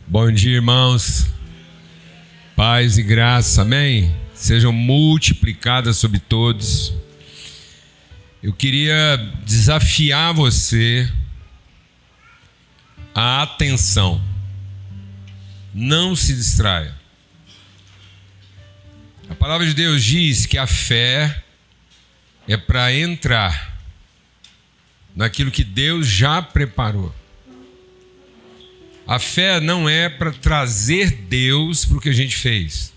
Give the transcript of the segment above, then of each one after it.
Bom dia, irmãos. Paz e graça, amém? Sejam multiplicadas sobre todos. Eu queria desafiar você à atenção. Não se distraia. A palavra de Deus diz que a fé é para entrar naquilo que Deus já preparou. A fé não é para trazer Deus para o que a gente fez.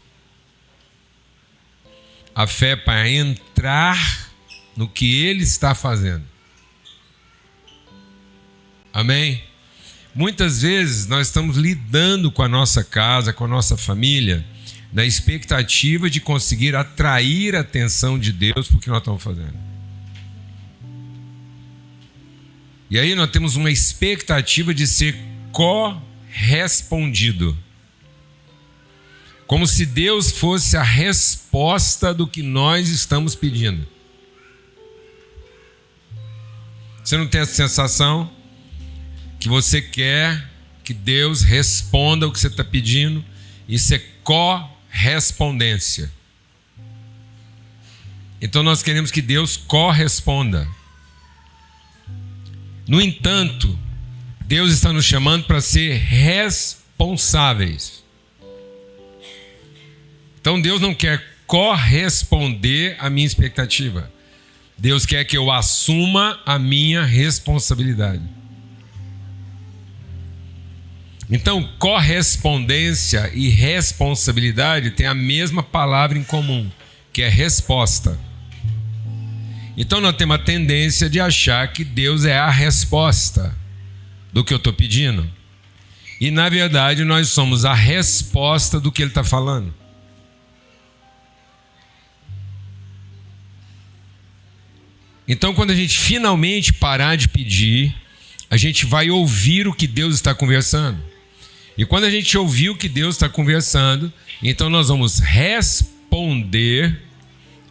A fé é para entrar no que Ele está fazendo. Amém? Muitas vezes nós estamos lidando com a nossa casa, com a nossa família, na expectativa de conseguir atrair a atenção de Deus para o que nós estamos fazendo. E aí nós temos uma expectativa de ser correspondido. Como se Deus fosse a resposta do que nós estamos pedindo. Você não tem essa sensação que você quer que Deus responda o que você está pedindo? Isso é correspondência. Então nós queremos que Deus corresponda. No entanto, Deus está nos chamando para ser responsáveis. Então Deus não quer corresponder à minha expectativa. Deus quer que eu assuma a minha responsabilidade. Então, correspondência e responsabilidade têm a mesma palavra em comum, que é resposta. Então nós temos a tendência de achar que Deus é a resposta do que eu estou pedindo. E na verdade nós somos a resposta do que Ele está falando. Então quando a gente finalmente parar de pedir, a gente vai ouvir o que Deus está conversando. E quando a gente ouvir o que Deus está conversando, então nós vamos responder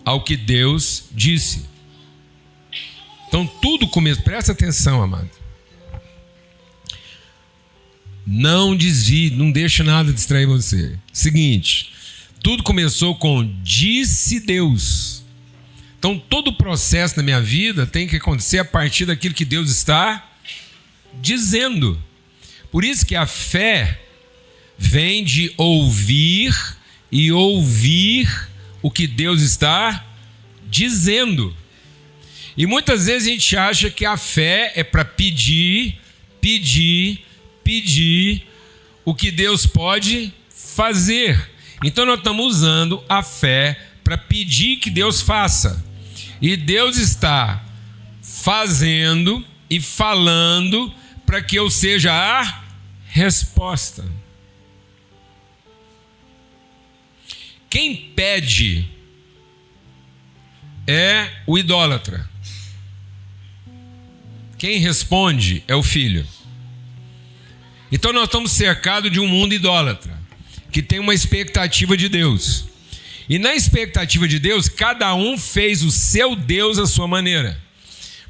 ao que Deus disse. Então tudo começa, presta atenção, amado. Não desvie, não deixe nada distrair você. Seguinte, tudo começou com disse Deus. Então todo o processo na minha vida tem que acontecer a partir daquilo que Deus está dizendo. Por isso que a fé vem de ouvir e ouvir o que Deus está dizendo. E muitas vezes a gente acha que a fé é para pedir o que Deus pode fazer. Então nós estamos usando a fé para pedir que Deus faça. E Deus está fazendo e falando para que eu seja a resposta. Quem pede é o idólatra. Quem responde é o filho. Então nós estamos cercados de um mundo idólatra, que tem uma expectativa de Deus. E na expectativa de Deus, cada um fez o seu Deus à sua maneira.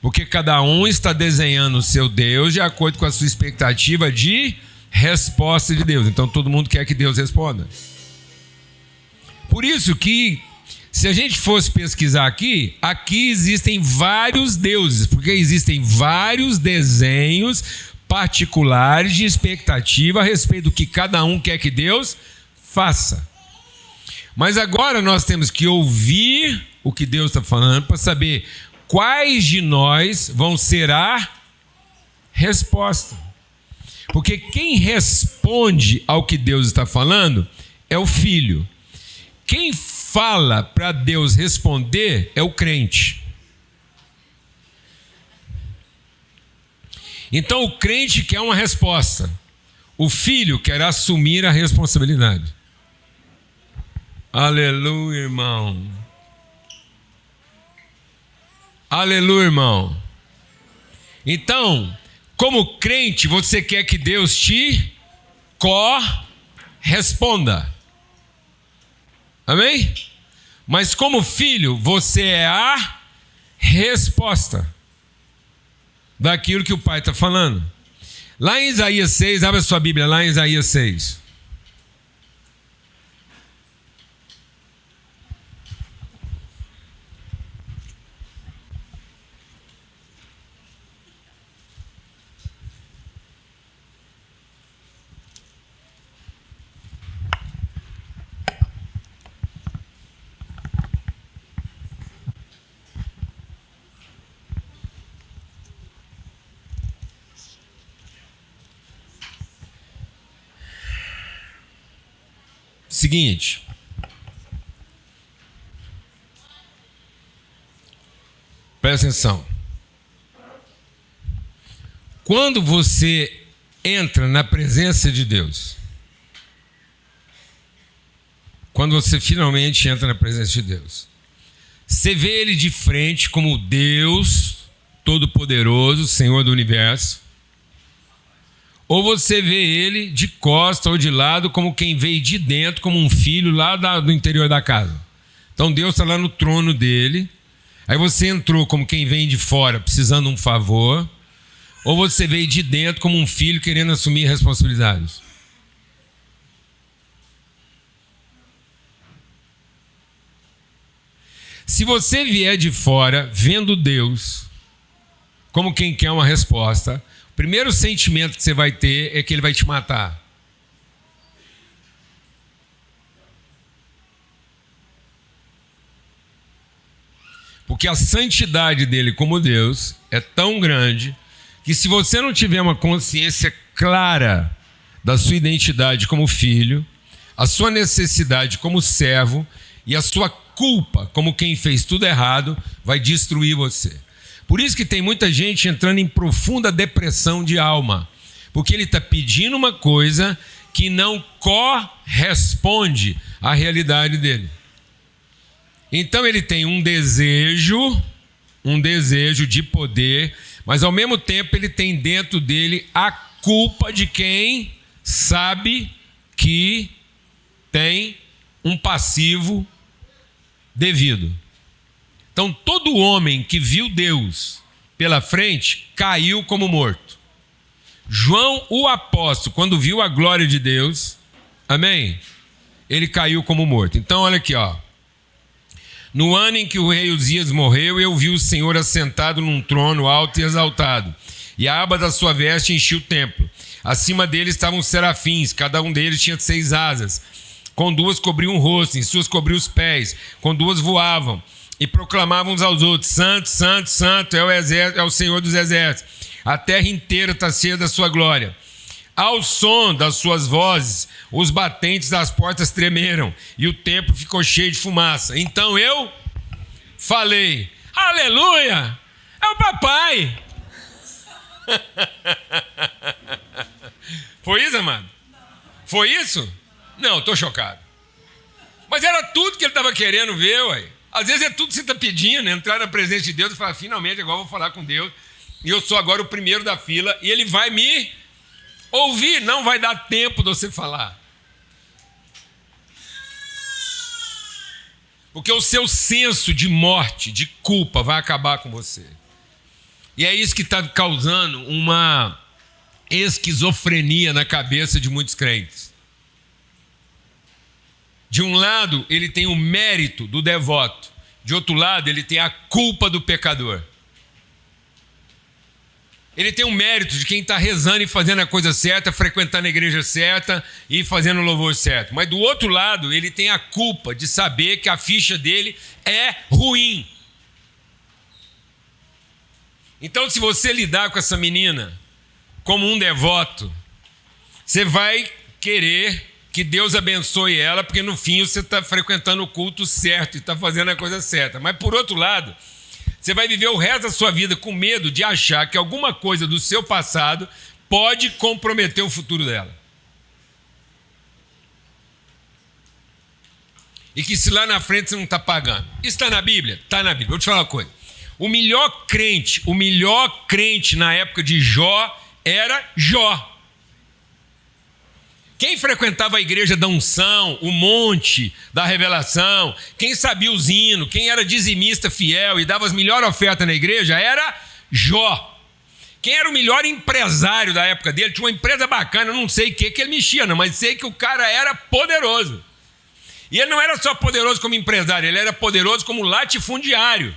Porque cada um está desenhando o seu Deus de acordo com a sua expectativa de resposta de Deus. Então todo mundo quer que Deus responda. Por isso que, se a gente fosse pesquisar aqui existem vários deuses, porque existem vários desenhos particulares de expectativa a respeito do que cada um quer que Deus faça. Mas agora nós temos que ouvir o que Deus está falando para saber quais de nós vão ser a resposta. Porque quem responde ao que Deus está falando é o filho. Quem fala para Deus responder é o crente. Então o crente quer uma resposta. O filho quer assumir a responsabilidade. Aleluia, irmão. Aleluia, irmão. Então, como crente, você quer que Deus te corresponda. Amém? Mas como filho, você é a resposta daquilo que o pai está falando. Lá em Isaías 6, abre a sua Bíblia, lá em Isaías 6. Seguinte. Presta atenção. Quando você entra na presença de Deus, quando você finalmente entra na presença de Deus, você vê Ele de frente como Deus Todo-Poderoso, Senhor do Universo, ou você vê Ele de costa ou de lado como quem veio de dentro, como um filho lá do interior da casa. Então Deus está lá no trono dele, aí você entrou como quem vem de fora precisando de um favor, ou você veio de dentro como um filho querendo assumir responsabilidades. Se você vier de fora vendo Deus como quem quer uma resposta, o primeiro sentimento que você vai ter é que Ele vai te matar. Porque a santidade dele como Deus é tão grande que se você não tiver uma consciência clara da sua identidade como filho, a sua necessidade como servo e a sua culpa como quem fez tudo errado, vai destruir você. Por isso que tem muita gente entrando em profunda depressão de alma, porque ele está pedindo uma coisa que não corresponde à realidade dele. Então ele tem um desejo de poder, mas ao mesmo tempo ele tem dentro dele a culpa de quem sabe que tem um passivo devido. Então todo homem que viu Deus pela frente caiu como morto. João, o apóstolo, quando viu a glória de Deus, amém? Ele caiu como morto. Então olha aqui, ó. No ano em que o rei Uzias morreu, eu vi o Senhor assentado num trono alto e exaltado, e a aba da sua veste enchia o templo. Acima dele estavam serafins, cada um deles tinha 6 asas. Com 2 cobriam o rosto, em suas cobriam os pés, com 2 voavam, e proclamavam uns aos outros: Santo, Santo, Santo é o Senhor dos exércitos. A terra inteira está cheia da sua glória. Ao som das suas vozes, os batentes das portas tremeram, e o templo ficou cheio de fumaça. Então eu falei: aleluia, é o papai. Foi isso, amado? Foi isso? Não, estou chocado. Mas era tudo que ele estava querendo ver, ué. Às vezes é tudo que você está pedindo, entrar na presença de Deus e falar: finalmente agora eu vou falar com Deus, e eu sou agora o primeiro da fila, e Ele vai me ouvir, não vai dar tempo de você falar. Porque o seu senso de morte, de culpa, vai acabar com você. E é isso que está causando uma esquizofrenia na cabeça de muitos crentes. De um lado, ele tem o mérito do devoto. De outro lado, ele tem a culpa do pecador. Ele tem o mérito de quem está rezando e fazendo a coisa certa, frequentando a igreja certa e fazendo o louvor certo. Mas do outro lado, ele tem a culpa de saber que a ficha dele é ruim. Então, se você lidar com essa menina como um devoto, você vai querer que Deus abençoe ela, porque no fim você está frequentando o culto certo e está fazendo a coisa certa. Mas por outro lado, você vai viver o resto da sua vida com medo de achar que alguma coisa do seu passado pode comprometer o futuro dela. E que se lá na frente você não está pagando. Isso está na Bíblia? Está na Bíblia. Vou te falar uma coisa. O melhor crente na época de Jó era Jó. Quem frequentava a igreja da unção, o monte da revelação, quem sabia os hinos, quem era dizimista fiel e dava as melhores ofertas na igreja, era Jó. Quem era o melhor empresário da época dele? Tinha uma empresa bacana, não sei o que ele mexia, não, mas sei que o cara era poderoso. E ele não era só poderoso como empresário, ele era poderoso como latifundiário.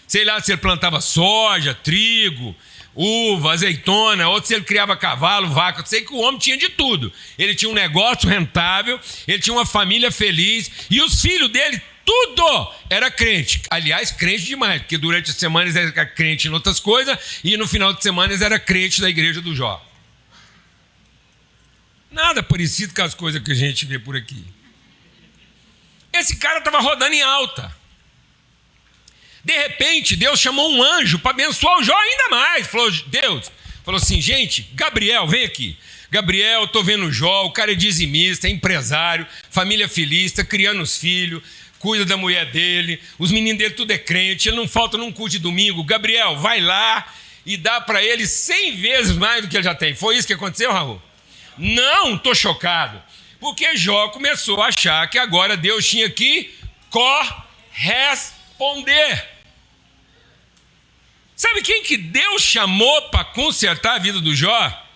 Sei lá se ele plantava soja, trigo, uva, azeitona, ou se ele criava cavalo, vaca. Sei que o homem tinha de tudo. Ele tinha um negócio rentável, ele tinha uma família feliz, e os filhos dele, tudo era crente. Aliás, crente demais, porque durante as semanas era crente em outras coisas, e no final de semana era crente da igreja do Jó. Nada parecido com as coisas que a gente vê por aqui. Esse cara estava rodando em alta. De repente, Deus chamou um anjo para abençoar o Jó ainda mais. Deus falou assim, gente, Gabriel, vem aqui. Gabriel, estou vendo o Jó, o cara é dizimista, é empresário, família feliz, está criando os filhos, cuida da mulher dele, os meninos dele tudo é crente, ele não falta num culto de domingo. Gabriel, vai lá e dá para ele 100 vezes mais do que ele já tem. Foi isso que aconteceu, Raul? Não, estou chocado. Porque Jó começou a achar que agora Deus tinha que corresponder. Sabe quem que Deus chamou para consertar a vida do Jó?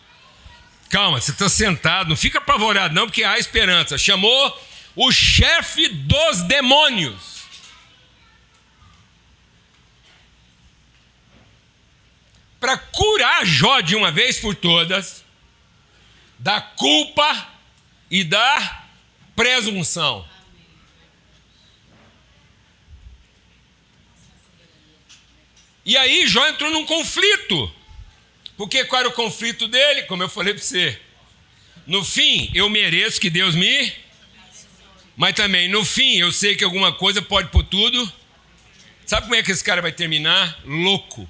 Calma, você está sentado, não fica apavorado não, porque há esperança. Chamou o chefe dos demônios. Para curar Jó de uma vez por todas da culpa e da presunção. E aí Jó entrou num conflito. Porque qual era o conflito dele? Como eu falei para você. No fim, eu mereço que Deus me... Mas também, no fim, eu sei que alguma coisa pode pôr tudo. Sabe como é que esse cara vai terminar? Louco.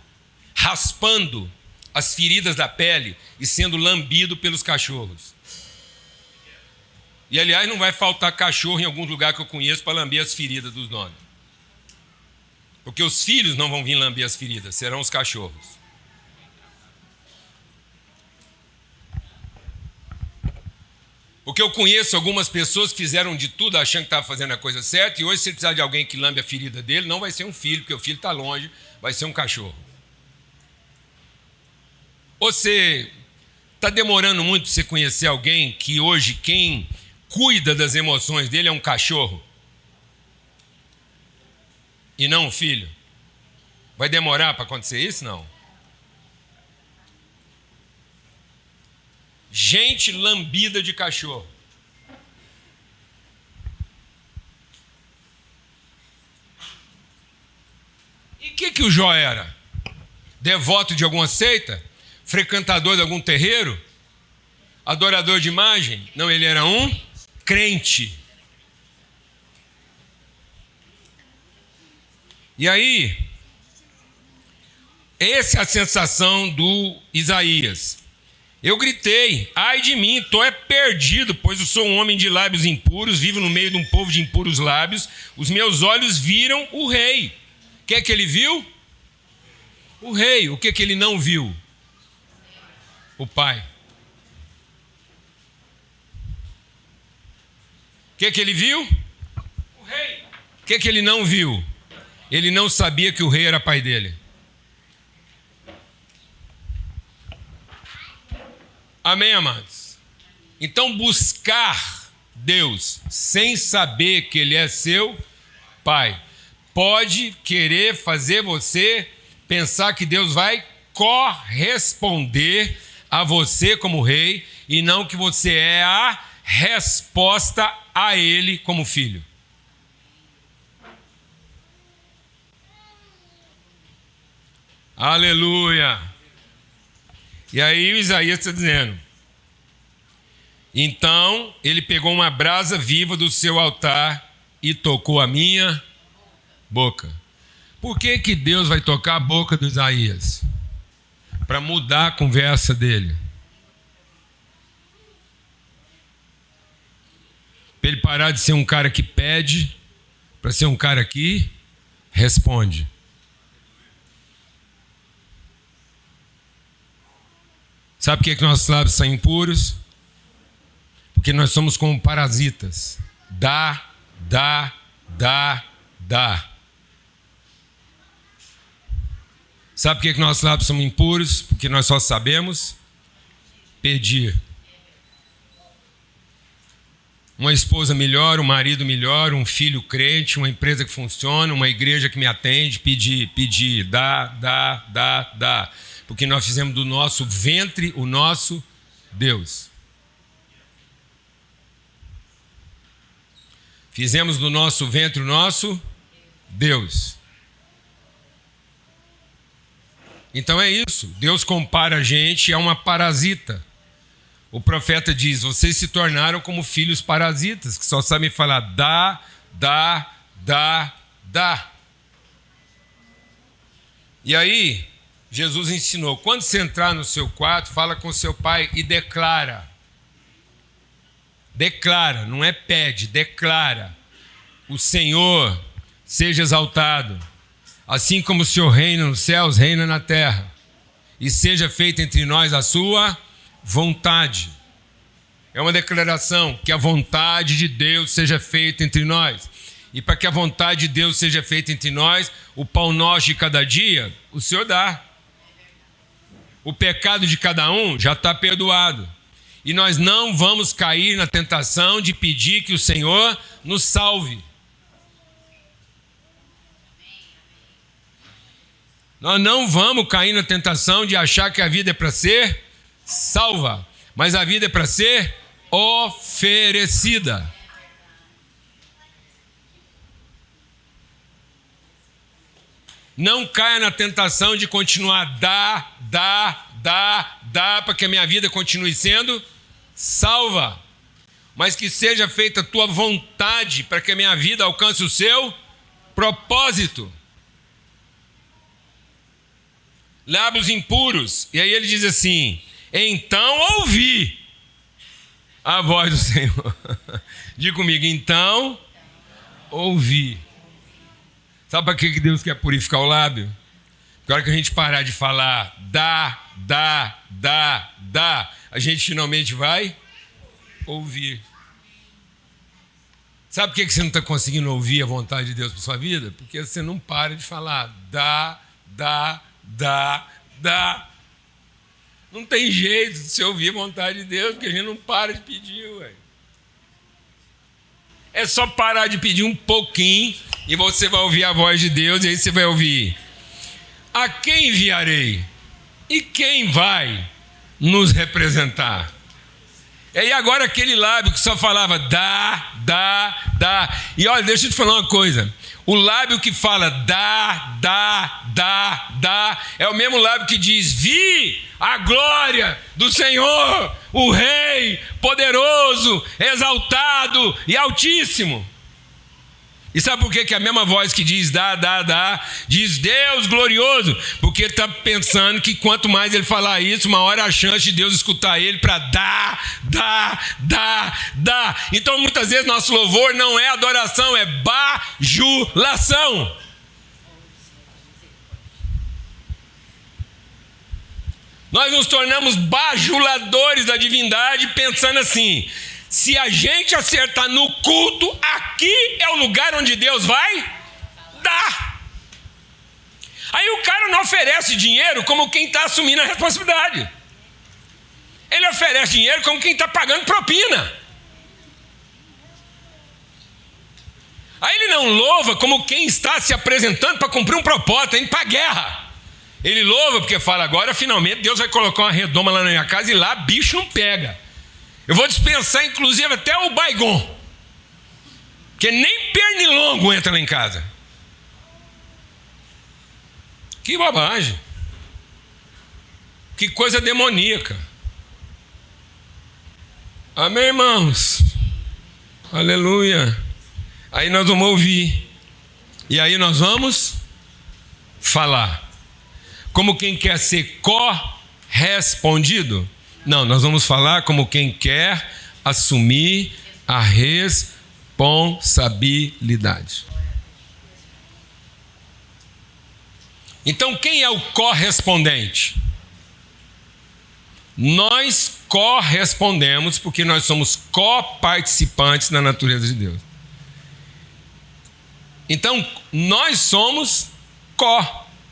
Raspando as feridas da pele e sendo lambido pelos cachorros. E, aliás, não vai faltar cachorro em algum lugar que eu conheço para lamber as feridas dos donos. Porque os filhos não vão vir lamber as feridas, serão os cachorros. Porque eu conheço algumas pessoas que fizeram de tudo achando que estavam fazendo a coisa certa, e hoje, se ele precisar de alguém que lambe a ferida dele, não vai ser um filho, porque o filho está longe, vai ser um cachorro. Você está demorando muito para você conhecer alguém que hoje quem cuida das emoções dele é um cachorro? E não um filho? Vai demorar para acontecer isso? Não. Gente lambida de cachorro. E o que o Jó era? Devoto de alguma seita? Frequentador de algum terreiro? Adorador de imagem? Não, ele era um crente. E aí, essa é a sensação do Isaías. Eu gritei, ai de mim, estou perdido, pois eu sou um homem de lábios impuros, vivo no meio de um povo de impuros lábios. Os meus olhos viram o rei. O que é que ele viu? O rei. O que é que ele não viu? O pai. O que é que ele viu? O rei. O que é que ele não viu? Ele não sabia que o rei era pai dele. Amém, amados? Então, buscar Deus sem saber que Ele é seu pai pode querer fazer você pensar que Deus vai corresponder a você como rei e não que você é a resposta a Ele como filho. Aleluia! E aí o Isaías está dizendo, então ele pegou uma brasa viva do seu altar e tocou a minha boca. Por que que Deus vai tocar a boca do Isaías? Para mudar a conversa dele. Para ele parar de ser um cara que pede, para ser um cara que responde. Sabe por que nossos lábios são impuros? Porque nós somos como parasitas. Dá. Sabe por que nossos lábios são impuros? Porque nós só sabemos pedir. Uma esposa melhor, um marido melhor, um filho crente, uma empresa que funciona, uma igreja que me atende, pedir, dá. Porque nós fizemos do nosso ventre o nosso Deus. Fizemos do nosso ventre o nosso Deus. Então é isso. Deus compara a gente a uma parasita. O profeta diz: vocês se tornaram como filhos parasitas, que só sabem falar dá. E aí, Jesus ensinou: quando você entrar no seu quarto, fala com seu pai e declara. Declara, não é pede, declara: o Senhor seja exaltado, assim como o Senhor reina nos céus, reina na terra, e seja feita entre nós a sua vontade. É uma declaração que a vontade de Deus seja feita entre nós. E para que a vontade de Deus seja feita entre nós, o pão nosso de cada dia, o Senhor dá. O pecado de cada um já está perdoado. E nós não vamos cair na tentação de pedir que o Senhor nos salve. Nós não vamos cair na tentação de achar que a vida é para ser salva, mas a vida é para ser oferecida. Não caia na tentação de continuar dá, para que a minha vida continue sendo salva, mas que seja feita a tua vontade para que a minha vida alcance o seu propósito. Lábios impuros. E aí ele diz assim: então ouvi a voz do Senhor. Diga comigo: então ouvi. Sabe para que Deus quer purificar o lábio? Porque a hora que a gente parar de falar dá, a gente finalmente vai ouvir. Sabe por que você não está conseguindo ouvir a vontade de Deus para sua vida? Porque você não para de falar dá. Não tem jeito de você ouvir a vontade de Deus, porque a gente não para de pedir, ué. É só parar de pedir um pouquinho e você vai ouvir a voz de Deus, e aí você vai ouvir: a quem enviarei? E quem vai nos representar? E aí agora aquele lábio que só falava dá. E olha, deixa eu te falar uma coisa. O lábio que fala dá, é o mesmo lábio que diz: vi a glória do Senhor, o Rei poderoso, exaltado e altíssimo. E sabe por que a mesma voz que diz dá, diz Deus glorioso? Porque está pensando que quanto mais ele falar isso, maior a chance de Deus escutar ele para dá. Então muitas vezes nosso louvor não é adoração, é bajulação. Nós nos tornamos bajuladores da divindade, pensando assim: se a gente acertar no culto, aqui é o lugar onde Deus vai dar. Aí o cara não oferece dinheiro como quem está assumindo a responsabilidade. Ele oferece dinheiro como quem está pagando propina. Aí ele não louva como quem está se apresentando para cumprir um propósito, indo para a guerra. Ele louva porque fala: agora finalmente Deus vai colocar uma redoma lá na minha casa e lá bicho não pega. Eu vou dispensar inclusive até o Baygon, porque nem pernilongo entra lá em casa. Que bobagem. Que coisa demoníaca. Amém, irmãos? Aleluia. Aí nós vamos ouvir. E aí nós vamos falar. Como quem quer ser correspondido? Não, nós vamos falar como quem quer assumir a responsabilidade. Então, quem é o correspondente? Nós correspondemos porque nós somos coparticipantes da natureza de Deus. Então, nós somos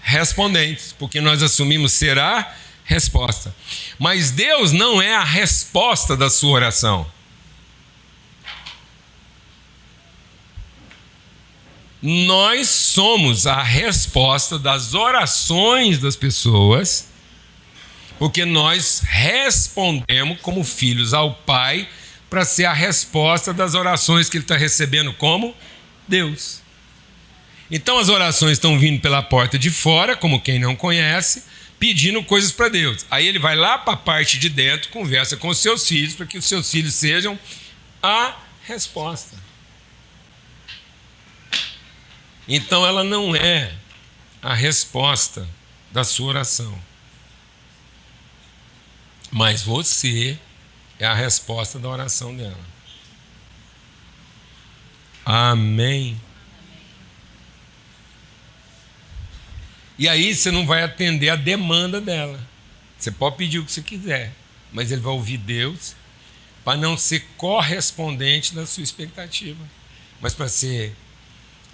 respondentes, porque nós assumimos ser a resposta. Mas Deus não é a resposta da sua oração. Nós somos a resposta das orações das pessoas, porque nós respondemos como filhos ao Pai para ser a resposta das orações que Ele está recebendo como Deus. Então as orações estão vindo pela porta de fora, como quem não conhece, pedindo coisas para Deus. Aí Ele vai lá para a parte de dentro, conversa com os seus filhos, para que os seus filhos sejam a resposta. Então ela não é a resposta da sua oração. Mas você é a resposta da oração dela. Amém. E aí você não vai atender a demanda dela. Você pode pedir o que você quiser, mas ele vai ouvir Deus para não ser correspondente da sua expectativa, mas para ser,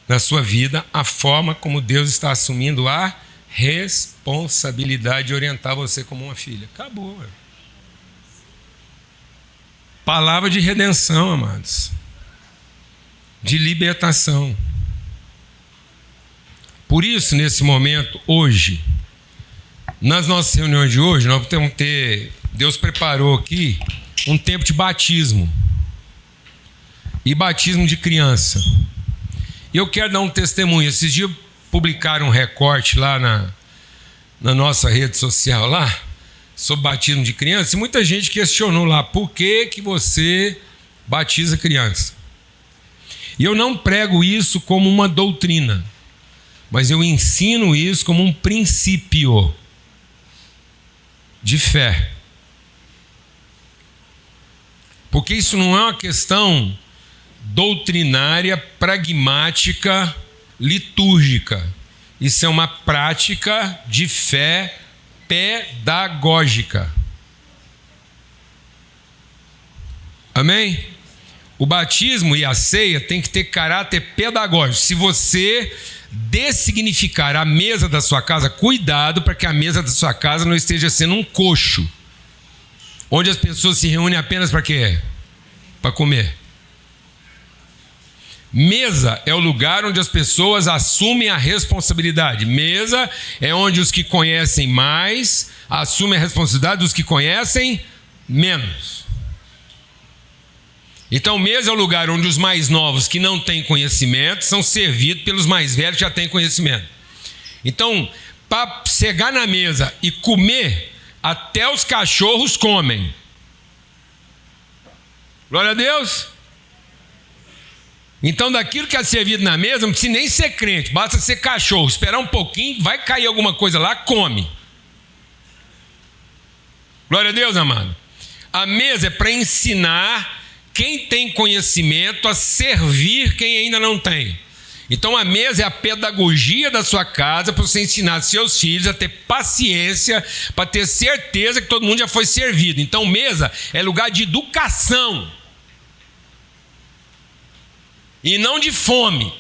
na sua vida, a forma como Deus está assumindo a responsabilidade de orientar você como uma filha. Acabou. Palavra de redenção, amados. De libertação. Por isso, nesse momento, hoje, nas nossas reuniões de hoje, nós temos que ter, Deus preparou aqui um tempo de batismo. E batismo de criança. E eu quero dar um testemunho. Esses dias publicaram um recorte lá na nossa rede social lá, sobre batismo de criança, e muita gente questionou lá, por que você batiza criança? E eu não prego isso como uma doutrina, mas eu ensino isso como um princípio de fé. Porque isso não é uma questão doutrinária, pragmática, litúrgica. Isso é uma prática de fé pedagógica. Amém? O batismo e a ceia tem que ter caráter pedagógico. Se você dessignificar a mesa da sua casa, cuidado para que a mesa da sua casa não esteja sendo um coxo, onde as pessoas se reúnem apenas para quê? Para comer. Mesa é o lugar onde as pessoas assumem a responsabilidade. Mesa é onde os que conhecem mais assumem a responsabilidade dos que conhecem menos. Então, mesa é o lugar onde os mais novos que não têm conhecimento são servidos pelos mais velhos que já têm conhecimento. Então, para chegar na mesa e comer, até os cachorros comem. Glória a Deus. Então, daquilo que é servido na mesa, não precisa nem ser crente, basta ser cachorro, esperar um pouquinho, vai cair alguma coisa lá, come. Glória a Deus, amado. A mesa é para ensinar quem tem conhecimento a servir quem ainda não tem. Então, a mesa é a pedagogia da sua casa para você ensinar seus filhos a ter paciência, para ter certeza que todo mundo já foi servido. Então, mesa é lugar de educação. E não de fome.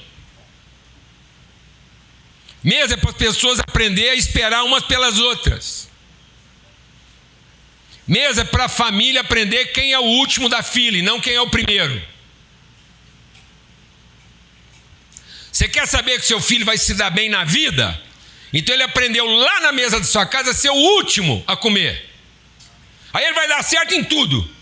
Mesa é para as pessoas aprenderem a esperar umas pelas outras. Mesa é para a família aprender quem é o último da fila e não quem é o primeiro. Você quer saber que seu filho vai se dar bem na vida? Então ele aprendeu lá na mesa da sua casa a ser o último a comer. Aí ele vai dar certo em tudo.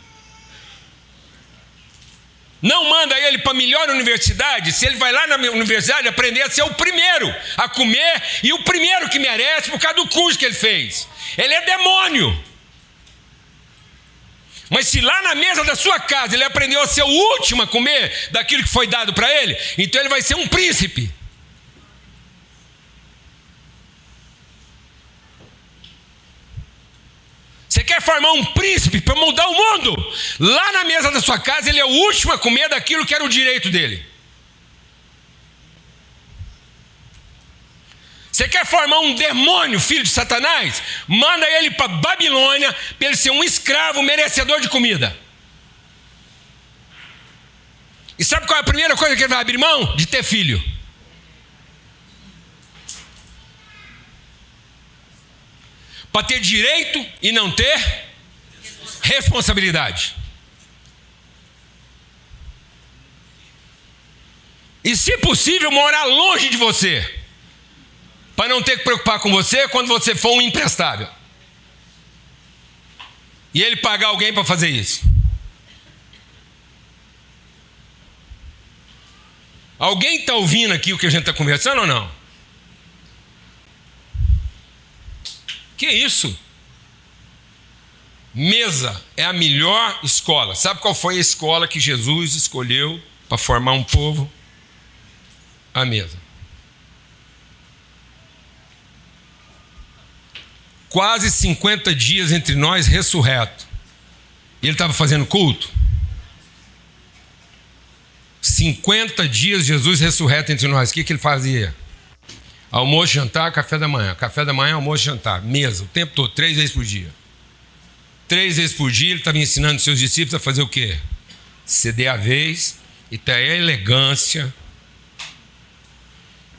Não manda ele para a melhor universidade, se ele vai lá na universidade aprender a ser o primeiro a comer e o primeiro que merece por causa do curso que ele fez. Ele é demônio. Mas se lá na mesa da sua casa ele aprendeu a ser o último a comer daquilo que foi dado para ele, então ele vai ser um príncipe. Você quer formar um príncipe para mudar o mundo? Lá na mesa da sua casa ele é o último a comer daquilo que era o direito dele. Você quer formar um demônio, filho de Satanás? Manda ele para Babilônia para ele ser um escravo merecedor de comida. E sabe qual é a primeira coisa que ele vai abrir mão? De ter filho. para ter direito e não ter responsabilidade. E, se possível, morar longe de você, para não ter que preocupar com você quando você for um imprestável. E ele pagar alguém para fazer isso. Alguém está ouvindo aqui o que a gente está conversando ou não? Que isso? Mesa é a melhor escola. Sabe qual foi a escola que Jesus escolheu para formar um povo? A mesa. Quase 50 dias entre nós ressurreto. Ele estava fazendo culto? 50 dias Jesus ressurreto entre nós. O que ele fazia? Almoço, jantar, café da manhã. Café da manhã, almoço, jantar. Mesa, o tempo todo, 3 vezes por dia. 3 vezes por dia ele estava ensinando seus discípulos a fazer o quê? Ceder a vez e ter a elegância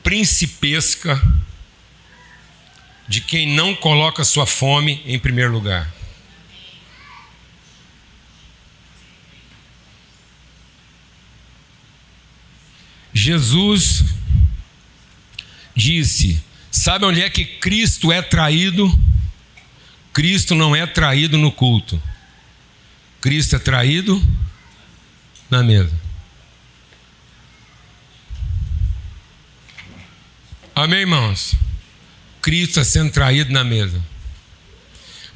principesca de quem não coloca sua fome em primeiro lugar. Jesus disse: sabe onde é que Cristo é traído? Cristo não é traído no culto. Cristo é traído na mesa. Amém, irmãos? Cristo está sendo traído na mesa.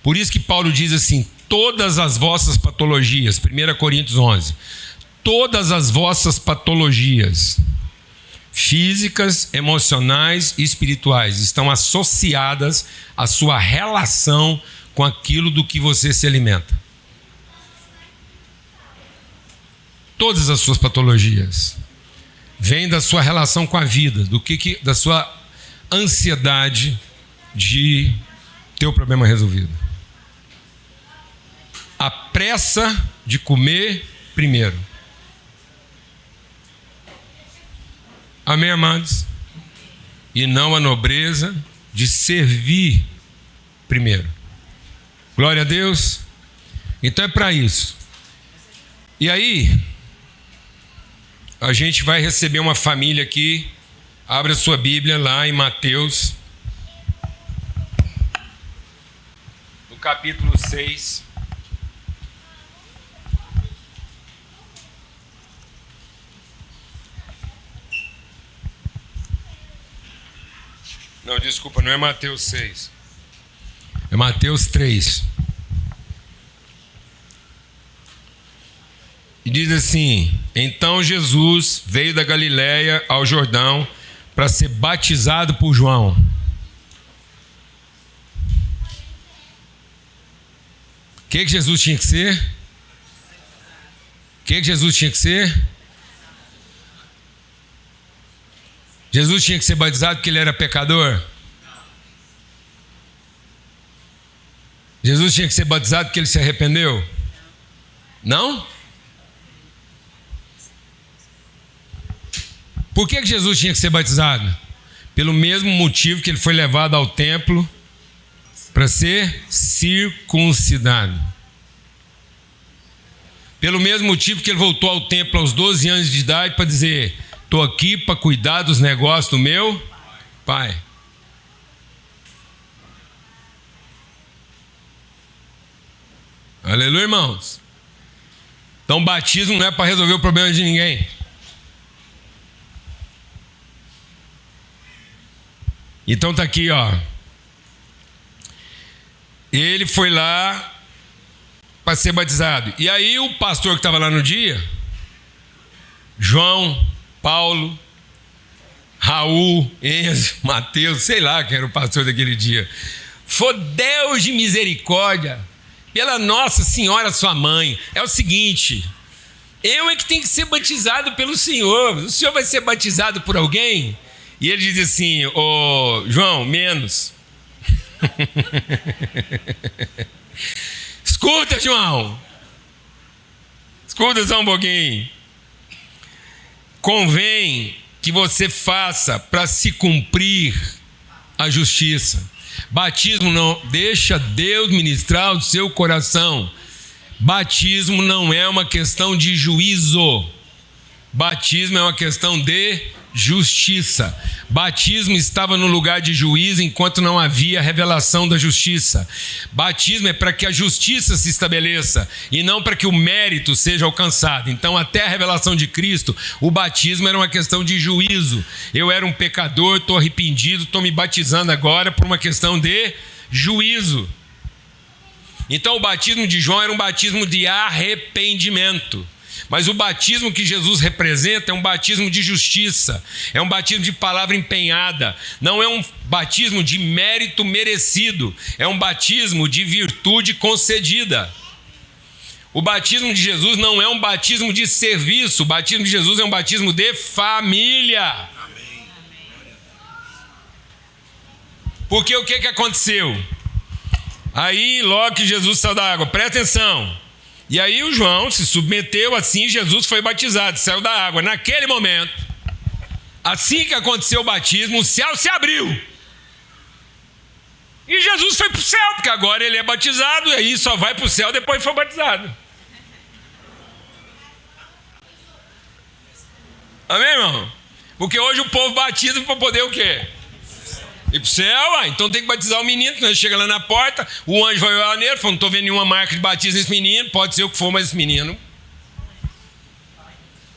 Por isso que Paulo diz assim: todas as vossas patologias, 1 Coríntios 11, todas as vossas patologias físicas, emocionais e espirituais estão associadas à sua relação com aquilo do que você se alimenta. Todas as suas patologias vêm da sua relação com a vida, da sua ansiedade de ter o problema resolvido. A pressa de comer primeiro. Amém, amados? E não a nobreza de servir primeiro. Glória a Deus. Então é para isso. E aí, a gente vai receber uma família aqui. Abra sua Bíblia lá em Mateus, no capítulo 6. Não, desculpa, não é Mateus 6. É Mateus 3. E diz assim: então Jesus veio da Galiléia ao Jordão para ser batizado por João. O que Jesus tinha que ser? O que Jesus tinha que ser? Jesus tinha que ser batizado porque ele era pecador? Jesus tinha que ser batizado porque ele se arrependeu? Não? Por que Jesus tinha que ser batizado? Pelo mesmo motivo que ele foi levado ao templo para ser circuncidado. Pelo mesmo motivo que ele voltou ao templo aos 12 anos de idade para dizer: estou aqui para cuidar dos negócios do meu Pai. Aleluia, irmãos. Então, batismo não é para resolver o problema de ninguém. Então está aqui, ó. Ele foi lá para ser batizado. E aí o pastor que estava lá no dia, João, Paulo, Raul, Enzo, Mateus, sei lá quem era o pastor daquele dia. Foi Deus de misericórdia, pela Nossa Senhora sua mãe. É o seguinte: eu é que tenho que ser batizado pelo Senhor. O Senhor vai ser batizado por alguém? E ele diz assim: ô João, menos. Escuta, João. Escuta só um pouquinho. Convém que você faça para se cumprir a justiça. Batismo não, deixa Deus ministrar o seu coração. Batismo não é uma questão de juízo. Batismo é uma questão de justiça. Batismo estava no lugar de juízo enquanto não havia revelação da justiça. Batismo é para que a justiça se estabeleça e não para que o mérito seja alcançado. Então, até a revelação de Cristo, o batismo era uma questão de juízo. Eu era um pecador, estou arrependido, estou me batizando agora por uma questão de juízo. Então, o batismo de João era um batismo de arrependimento. Mas o batismo que Jesus representa é um batismo de justiça, é um batismo de palavra empenhada, não é um batismo de mérito merecido, é um batismo de virtude concedida. O batismo de Jesus não é um batismo de serviço, o batismo de Jesus é um batismo de família. Porque o que aconteceu? Aí, logo que Jesus saiu da água, presta atenção. E aí o João se submeteu, assim Jesus foi batizado, saiu da água. Naquele momento, assim que aconteceu o batismo, o céu se abriu. E Jesus foi para o céu, porque agora ele é batizado, e aí só vai para o céu depois que for batizado. Amém, irmão? Porque hoje o povo batiza para poder o quê? Ir para o céu, então tem que batizar o menino. Quando ele chega lá na porta, o anjo vai olhar nele, falou: não estou vendo nenhuma marca de batismo nesse menino, pode ser o que for, mas esse menino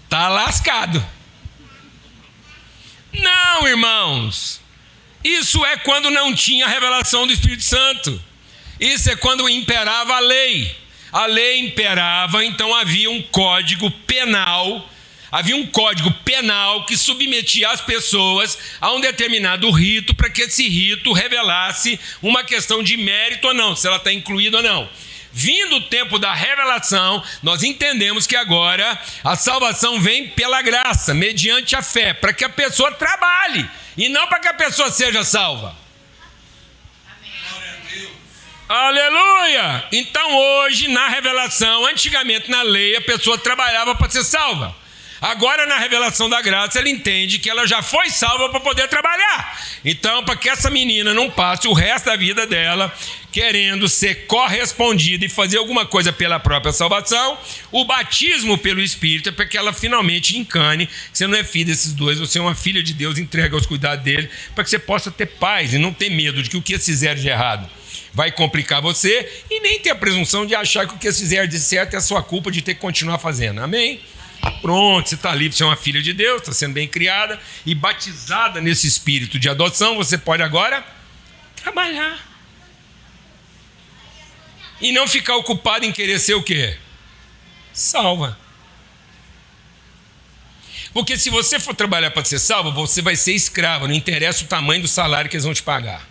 está lascado. Não, irmãos, isso é quando não tinha a revelação do Espírito Santo. Isso é quando imperava a lei. A lei imperava, então havia um código penal. Havia um código penal que submetia as pessoas a um determinado rito, para que esse rito revelasse uma questão de mérito ou não, se ela está incluída ou não. Vindo o tempo da revelação, nós entendemos que agora a salvação vem pela graça, mediante a fé, para que a pessoa trabalhe, e não para que a pessoa seja salva. Aleluia! Então hoje, na revelação, antigamente na lei, a pessoa trabalhava para ser salva. Agora, na revelação da graça, ela entende que ela já foi salva para poder trabalhar. Então, para que essa menina não passe o resto da vida dela querendo ser correspondida e fazer alguma coisa pela própria salvação, o batismo pelo Espírito é para que ela finalmente encane que você não é filho desses dois, você é uma filha de Deus, entrega aos cuidados dele, para que você possa ter paz e não ter medo de que o que eles fizeram de errado vai complicar você, e nem ter a presunção de achar que o que eles fizeram de certo é a sua culpa de ter que continuar fazendo. Amém? Pronto, você está livre, você é uma filha de Deus, está sendo bem criada e batizada nesse espírito de adoção, você pode agora trabalhar. E não ficar ocupado em querer ser o quê? Salva. Porque se você for trabalhar para ser salva, você vai ser escravo, não interessa o tamanho do salário que eles vão te pagar.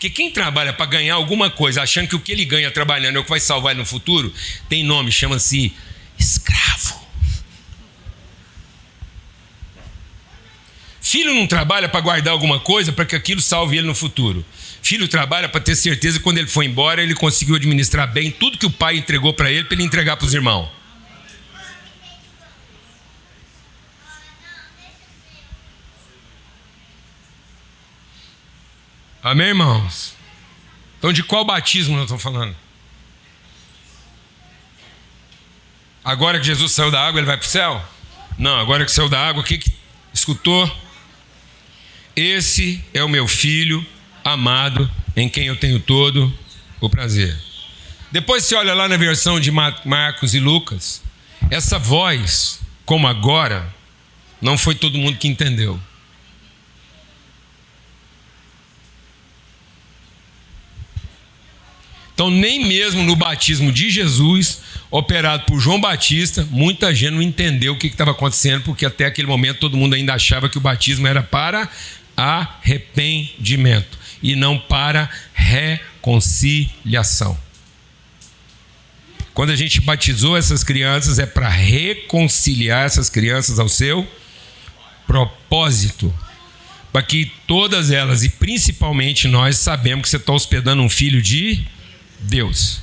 Porque quem trabalha para ganhar alguma coisa, achando que o que ele ganha trabalhando é o que vai salvar ele no futuro, tem nome, chama-se escravo. Filho não trabalha para guardar alguma coisa para que aquilo salve ele no futuro. Filho trabalha para ter certeza que quando ele for embora, ele conseguiu administrar bem tudo que o pai entregou para ele entregar para os irmãos. Amém, irmãos? Então, de qual batismo nós estamos falando? Agora que Jesus saiu da água, ele vai para o céu? Não, agora que saiu da água, o que escutou? Esse é o meu filho amado, em quem eu tenho todo o prazer. Depois você olha lá na versão de Marcos e Lucas, essa voz, como agora, não foi todo mundo que entendeu. Então, nem mesmo no batismo de Jesus, operado por João Batista, muita gente não entendeu o que estava acontecendo, porque até aquele momento todo mundo ainda achava que o batismo era para arrependimento e não para reconciliação. Quando a gente batizou essas crianças, é para reconciliar essas crianças ao seu propósito, para que todas elas, e principalmente nós, sabemos que você está hospedando um filho de Deus,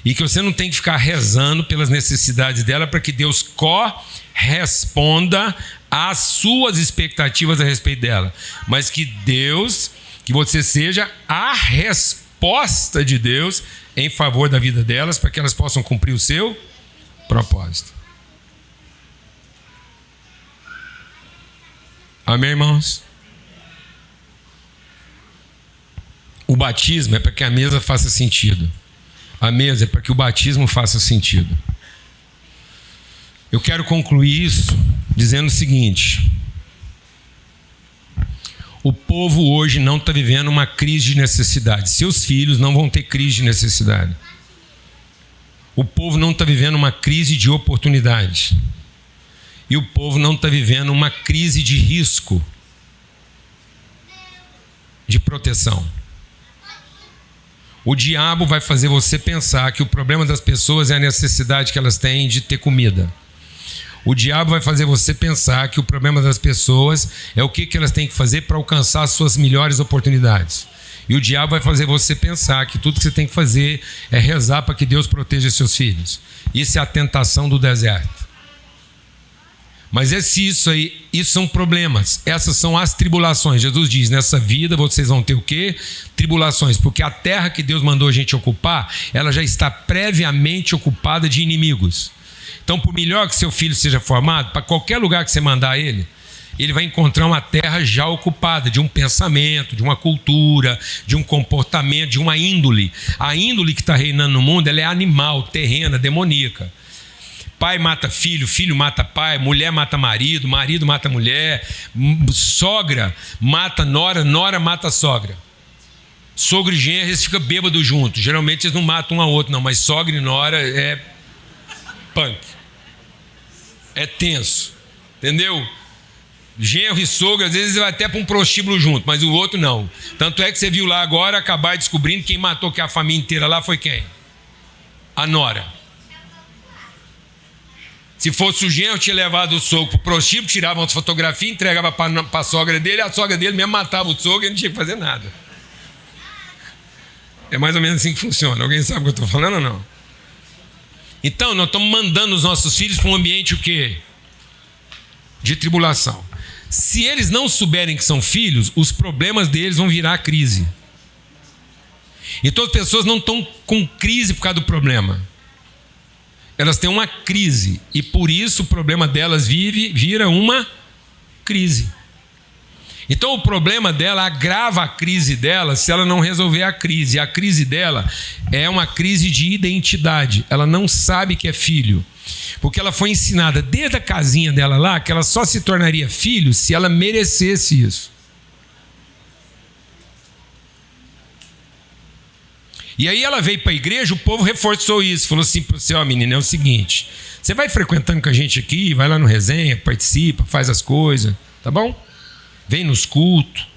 e que você não tem que ficar rezando pelas necessidades dela para que Deus corresponda as suas expectativas a respeito dela, mas que Deus, que você seja a resposta de Deus em favor da vida delas, para que elas possam cumprir o seu propósito. Amém, irmãos? O batismo é para que a mesa faça sentido. A mesa é para que o batismo faça sentido. Eu quero concluir isso dizendo o seguinte: o povo hoje não está vivendo uma crise de necessidade. Seus filhos não vão ter crise de necessidade. O povo não está vivendo uma crise de oportunidade. E o povo não está vivendo uma crise de risco, de proteção. O diabo vai fazer você pensar que o problema das pessoas é a necessidade que elas têm de ter comida. O diabo vai fazer você pensar que o problema das pessoas é o que elas têm que fazer para alcançar as suas melhores oportunidades. E o diabo vai fazer você pensar que tudo que você tem que fazer é rezar para que Deus proteja seus filhos. Isso é a tentação do deserto. Mas isso são problemas. Essas são as tribulações. Jesus diz, nessa vida vocês vão ter o quê? Tribulações. Porque a terra que Deus mandou a gente ocupar, ela já está previamente ocupada de inimigos. Então, por melhor que seu filho seja formado, para qualquer lugar que você mandar ele vai encontrar uma terra já ocupada de um pensamento, de uma cultura, de um comportamento, de uma índole. A índole que está reinando no mundo, ela é animal, terrena, demoníaca. Pai mata filho, filho mata pai, mulher mata marido, marido mata mulher, sogra mata nora, nora mata sogra. Sogro e genro, eles ficam bêbados juntos. Geralmente eles não matam um ao outro, não, mas sogra e nora é punk. É tenso. Entendeu? Genro e sogra, às vezes vai até para um prostíbulo junto, mas o outro não. Tanto é que você viu lá agora, acabar descobrindo quem matou que a família inteira lá foi quem? A nora. Se fosse o genro, tinha levado o sogro para o prostíbulo, tirava uma fotografia, entregava para a sogra dele mesmo matava o sogro e não tinha que fazer nada. É mais ou menos assim que funciona. Alguém sabe o que eu estou falando ou não? Então, nós estamos mandando os nossos filhos para um ambiente o quê? De tribulação. Se eles não souberem que são filhos, os problemas deles vão virar crise. Então as pessoas não estão com crise por causa do problema. Elas têm uma crise e por isso o problema delas vira uma crise. Então o problema dela agrava a crise dela se ela não resolver a crise. A crise dela é uma crise de identidade. Ela não sabe que é filho. Porque ela foi ensinada desde a casinha dela lá que ela só se tornaria filho se ela merecesse isso. E aí ela veio para a igreja, o povo reforçou isso. Falou assim para você, ó menina, é o seguinte, você vai frequentando com a gente aqui, vai lá no resenha, participa, faz as coisas, tá bom? Vem nos cultos,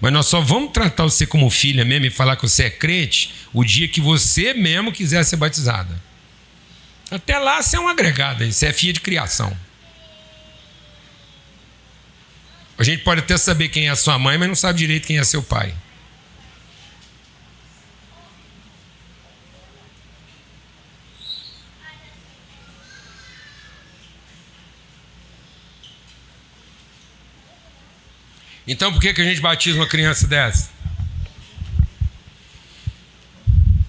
mas nós só vamos tratar você como filha mesmo e falar que você é crente o dia que você mesmo quiser ser batizada. Até lá você é uma agregada, você é filha de criação. A gente pode até saber quem é a sua mãe, mas não sabe direito quem é seu pai. Então por que a gente batiza uma criança dessa?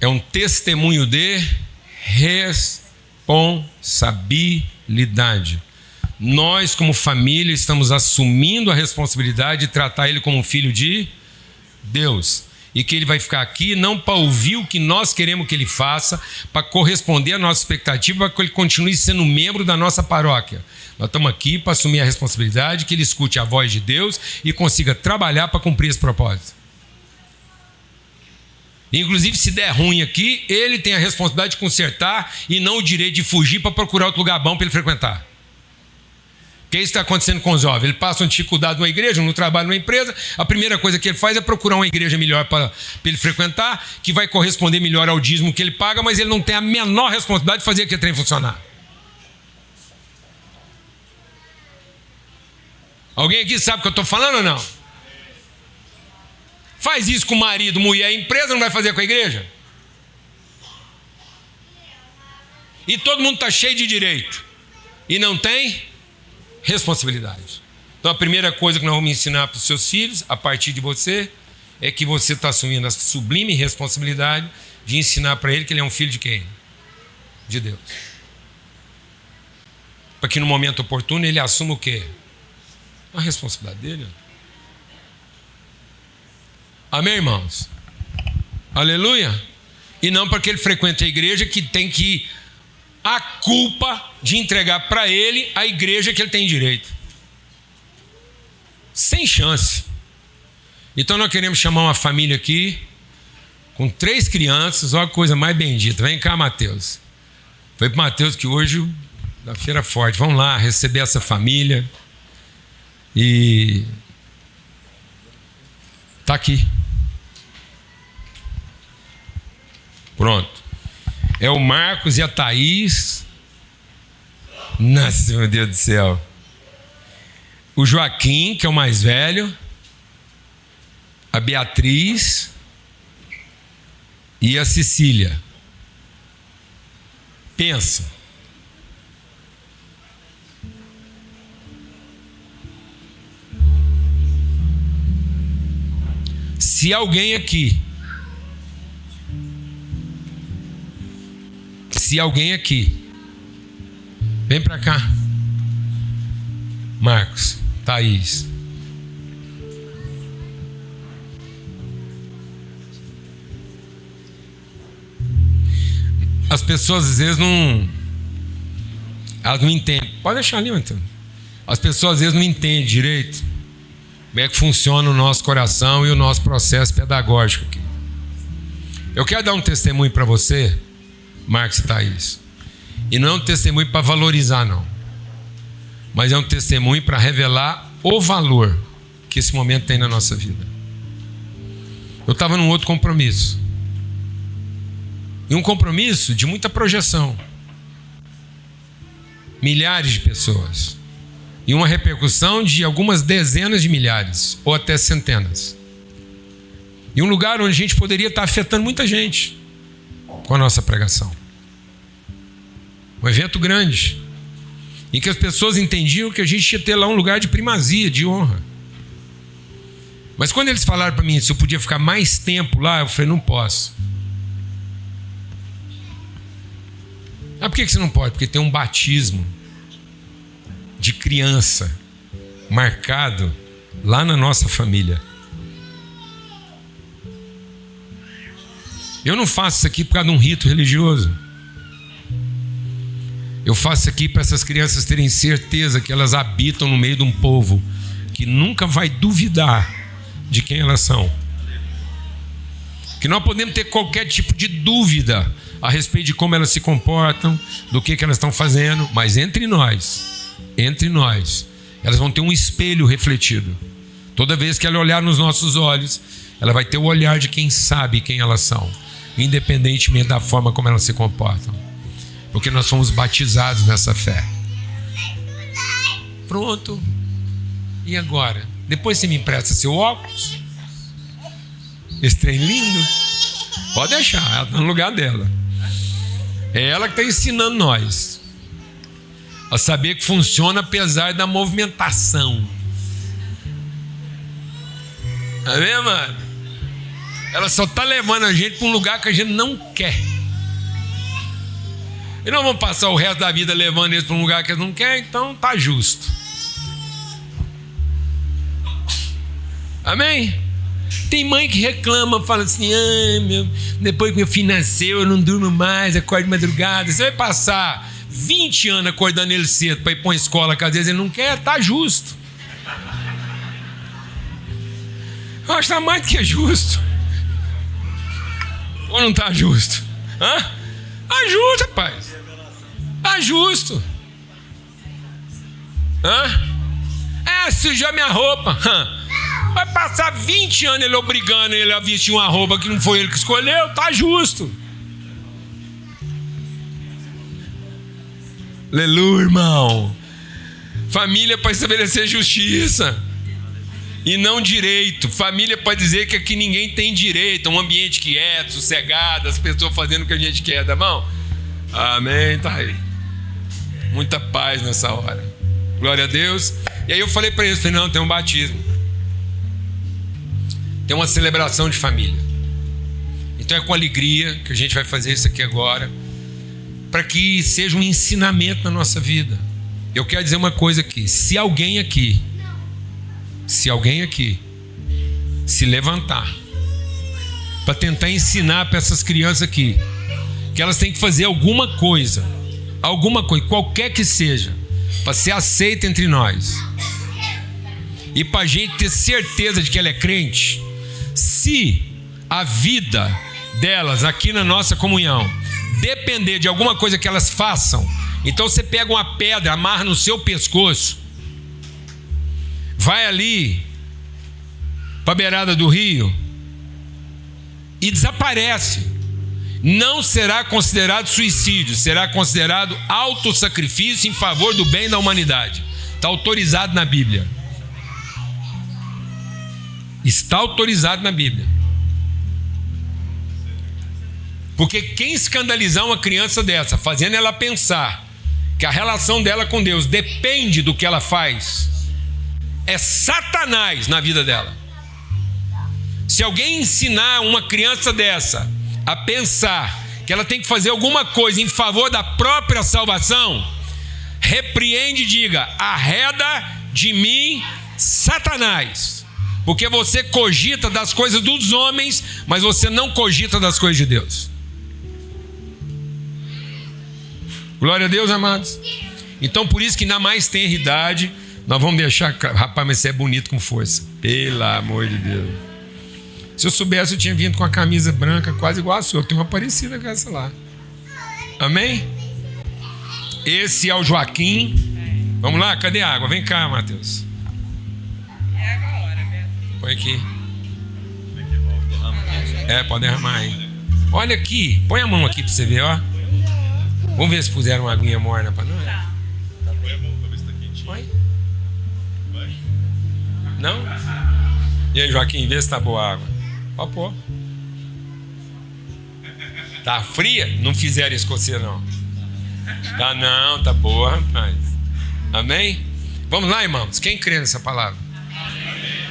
É um testemunho de responsabilidade. Nós, como família, estamos assumindo a responsabilidade de tratar ele como um filho de Deus. E que ele vai ficar aqui não para ouvir o que nós queremos que ele faça, para corresponder à nossa expectativa, para que ele continue sendo membro da nossa paróquia. Nós estamos aqui para assumir a responsabilidade, que ele escute a voz de Deus e consiga trabalhar para cumprir esse propósito. Inclusive, se der ruim aqui, ele tem a responsabilidade de consertar e não o direito de fugir para procurar outro lugar bom para ele frequentar. Porque isso está acontecendo com os jovens. Ele passa uma dificuldade numa igreja, no trabalho, numa empresa, a primeira coisa que ele faz é procurar uma igreja melhor para ele frequentar, que vai corresponder melhor ao dízimo que ele paga, mas ele não tem a menor responsabilidade de fazer aquele trem funcionar. Alguém aqui sabe o que eu estou falando ou não? Faz isso com o marido, mulher, empresa, não vai fazer com a igreja? E todo mundo está cheio de direito e não tem responsabilidade. Então a primeira coisa que nós vamos ensinar para os seus filhos, a partir de você, é que você está assumindo a sublime responsabilidade de ensinar para ele que ele é um filho de quem? De Deus. Para que no momento oportuno ele assuma o quê? A responsabilidade dele. Amém, irmãos? Aleluia? E não para que ele frequente a igreja que tem que a culpa de entregar para ele a igreja que ele tem direito. Sem chance. Então nós queremos chamar uma família aqui com 3 crianças. Olha que coisa mais bendita. Vem cá, Mateus. Foi para Mateus que hoje da Feira Forte. Vamos lá receber essa família. E tá aqui. Pronto. É o Marcos e a Thaís. Nossa, meu Deus do céu. O Joaquim, que é o mais velho. A Beatriz. E a Cecília. Pensa. Se alguém aqui vem pra cá, Marcos, Thaís, as pessoas às vezes elas não entendem. Pode deixar ali, então. As pessoas às vezes não entendem direito como é que funciona o nosso coração e o nosso processo pedagógico aqui. Eu quero dar um testemunho para você, Marcos e Thaís. E não é um testemunho para valorizar, não. Mas é um testemunho para revelar o valor que esse momento tem na nossa vida. Eu estava num outro compromisso. E um compromisso de muita projeção. Milhares de pessoas. E uma repercussão de algumas dezenas de milhares, ou até centenas. E um lugar onde a gente poderia estar afetando muita gente com a nossa pregação. Um evento grande, em que as pessoas entendiam que a gente ia ter lá um lugar de primazia, de honra. Mas quando eles falaram para mim se eu podia ficar mais tempo lá, eu falei, não posso. Ah, por que você não pode? Porque tem um batismo de criança marcado lá na nossa família. Eu não faço isso aqui por causa de um rito religioso. Eu faço isso aqui para essas crianças terem certeza que elas habitam no meio de um povo que nunca vai duvidar de quem elas são. Que nós podemos ter qualquer tipo de dúvida a respeito de como elas se comportam, do que elas estão fazendo, mas entre nós, elas vão ter um espelho refletido. Toda vez que ela olhar nos nossos olhos, ela vai ter o olhar de quem sabe quem elas são, independentemente da forma como elas se comportam. Porque nós fomos batizados nessa fé. Pronto. E agora? Depois você me empresta seu óculos? Esse trem lindo? Pode deixar, ela está no lugar dela. É ela que está ensinando nós a saber que funciona apesar da movimentação. Tá vendo, mano? Ela só está levando a gente para um lugar que a gente não quer. E nós vamos passar o resto da vida levando eles para um lugar que eles não querem, então tá justo. Amém? Tem mãe que reclama, fala assim, depois que meu filho nasceu, eu não durmo mais, acordo de madrugada. Você vai passar 20 anos acordando ele cedo para ir para uma escola que às vezes ele não quer, tá justo. Eu acho que tá mais do que justo. Ou não tá justo? Hã? Tá justo, rapaz. Tá justo. Hã? Sujou minha roupa. Vai passar 20 anos ele obrigando ele a vestir uma roupa que não foi ele que escolheu. Tá justo. Aleluia, irmão. Família para estabelecer justiça e não direito. Família para dizer que aqui ninguém tem direito. Um ambiente quieto, sossegado, as pessoas fazendo o que a gente quer, tá bom? Amém, tá aí. Muita paz nessa hora. Glória a Deus. E aí eu falei para eles, não, tem um batismo, tem uma celebração de família. Então é com alegria que a gente vai fazer isso aqui agora, para que seja um ensinamento na nossa vida. Eu quero dizer uma coisa aqui: se alguém aqui se levantar para tentar ensinar para essas crianças aqui que elas têm que fazer alguma coisa, qualquer que seja, para ser aceita entre nós e para a gente ter certeza de que ela é crente, se a vida delas aqui na nossa comunhão depender de alguma coisa que elas façam, então você pega uma pedra, amarra no seu pescoço, vai ali para a beirada do rio e desaparece. Não será considerado suicídio, será considerado autossacrifício em favor do bem da humanidade. Está autorizado na Bíblia. Está autorizado na Bíblia. Porque quem escandalizar uma criança dessa, fazendo ela pensar que a relação dela com Deus depende do que ela faz, é Satanás na vida dela. Se alguém ensinar uma criança dessa a pensar que ela tem que fazer alguma coisa em favor da própria salvação, repreende e diga: arreda de mim, Satanás, porque você cogita das coisas dos homens, mas você não cogita das coisas de Deus. Glória a Deus, amados. Então por isso que na mais tenra idade nós vamos deixar, rapaz, mas você é bonito com força, pelo amor de Deus. Se eu soubesse, eu tinha vindo com a camisa branca quase igual a sua. Eu tenho uma parecida com essa lá. Amém? Esse é o Joaquim. Vamos lá, cadê a água? Vem cá, Matheus. É agora, Beatriz. Põe aqui. Pode derramar aí. Olha aqui, põe a mão aqui para você ver, ó. Vamos ver se puseram uma aguinha morna para nós. Tá. Põe a mão para ver se está quentinho. Põe. Vai. Não? E aí, Joaquim, vê se tá boa a água. Pode pôr. Tá fria? Não fizeram isso com você, não. Tá não, tá boa, rapaz. Amém? Vamos lá, irmãos. Quem crê nessa palavra?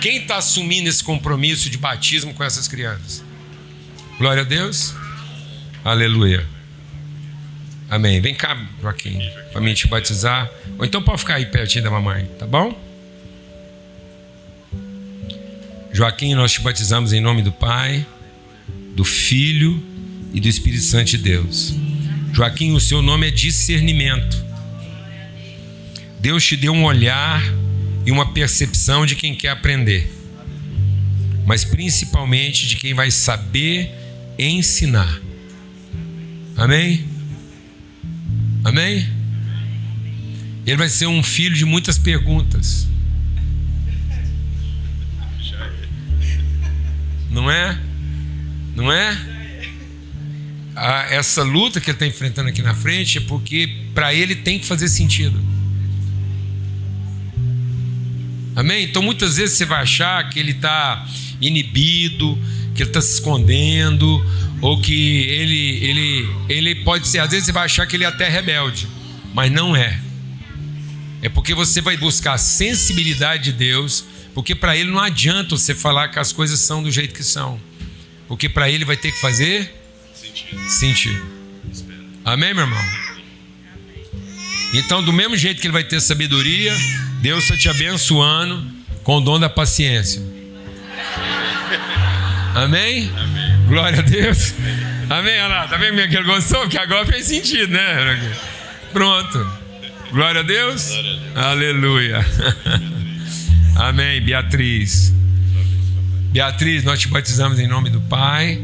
Quem está assumindo esse compromisso de batismo com essas crianças? Glória a Deus. Aleluia. Amém. Vem cá, Joaquim, para mim te batizar. Ou então pode ficar aí pertinho da mamãe, tá bom? Joaquim, nós te batizamos em nome do Pai, do Filho e do Espírito Santo de Deus. Joaquim, o seu nome é discernimento. Deus te deu um olhar e uma percepção de quem quer aprender, mas principalmente de quem vai saber ensinar. Amém? Amém? Ele vai ser um filho de muitas perguntas. Não é? Não é? Essa luta que ele está enfrentando aqui na frente é porque para ele tem que fazer sentido. Amém? Então muitas vezes você vai achar que ele está inibido, que ele está se escondendo, ou que ele pode ser, às vezes você vai achar que ele é até rebelde, mas não é. É porque você vai buscar a sensibilidade de Deus, porque para ele não adianta você falar que as coisas são do jeito que são, porque para ele vai ter que fazer sentido. Amém, meu irmão? Então, do mesmo jeito que ele vai ter sabedoria, Deus está te abençoando com o dom da paciência. Amém? Amém. Glória a Deus. Amém? Olha lá, tá vendo como é que ele gostou? Porque agora fez sentido, né? Pronto. Glória a Deus. Glória a Deus. Aleluia. Amém. Beatriz. Beatriz, nós te batizamos em nome do Pai,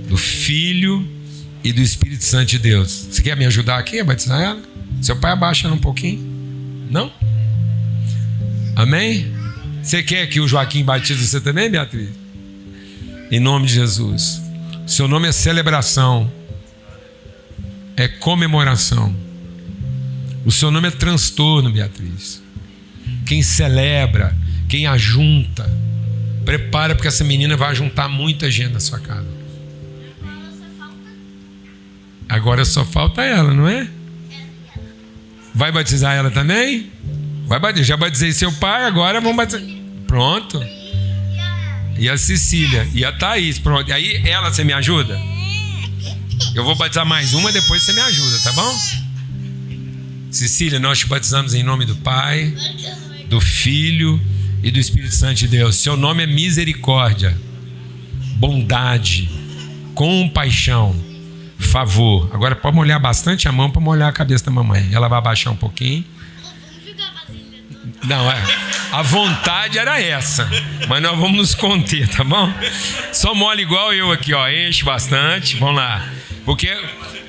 do Filho e do Espírito Santo de Deus. Você quer me ajudar aqui a batizar ela? Seu pai abaixa ela um pouquinho. Não? Amém? Você quer que o Joaquim batize você também, Beatriz? Em nome de Jesus. Seu nome é celebração, é comemoração. O seu nome é transtorno, Beatriz. Quem celebra, quem ajunta. Prepara, porque essa menina vai juntar muita gente na sua casa. Agora só falta ela, não é? Vai batizar ela também? Já batizei seu pai, agora vamos batizar. Pronto. E a Cecília. E a Thaís. Pronto. Aí você me ajuda? Eu vou batizar mais uma, depois você me ajuda, tá bom? Cecília, nós te batizamos em nome do Pai, do Filho e do Espírito Santo de Deus. Seu nome é misericórdia, bondade, compaixão, favor. Agora pode molhar bastante a mão para molhar a cabeça da mamãe. Ela vai abaixar um pouquinho. Não, a vontade era essa, mas nós vamos nos conter, tá bom? Só molha igual eu aqui, ó, enche bastante, vamos lá. Porque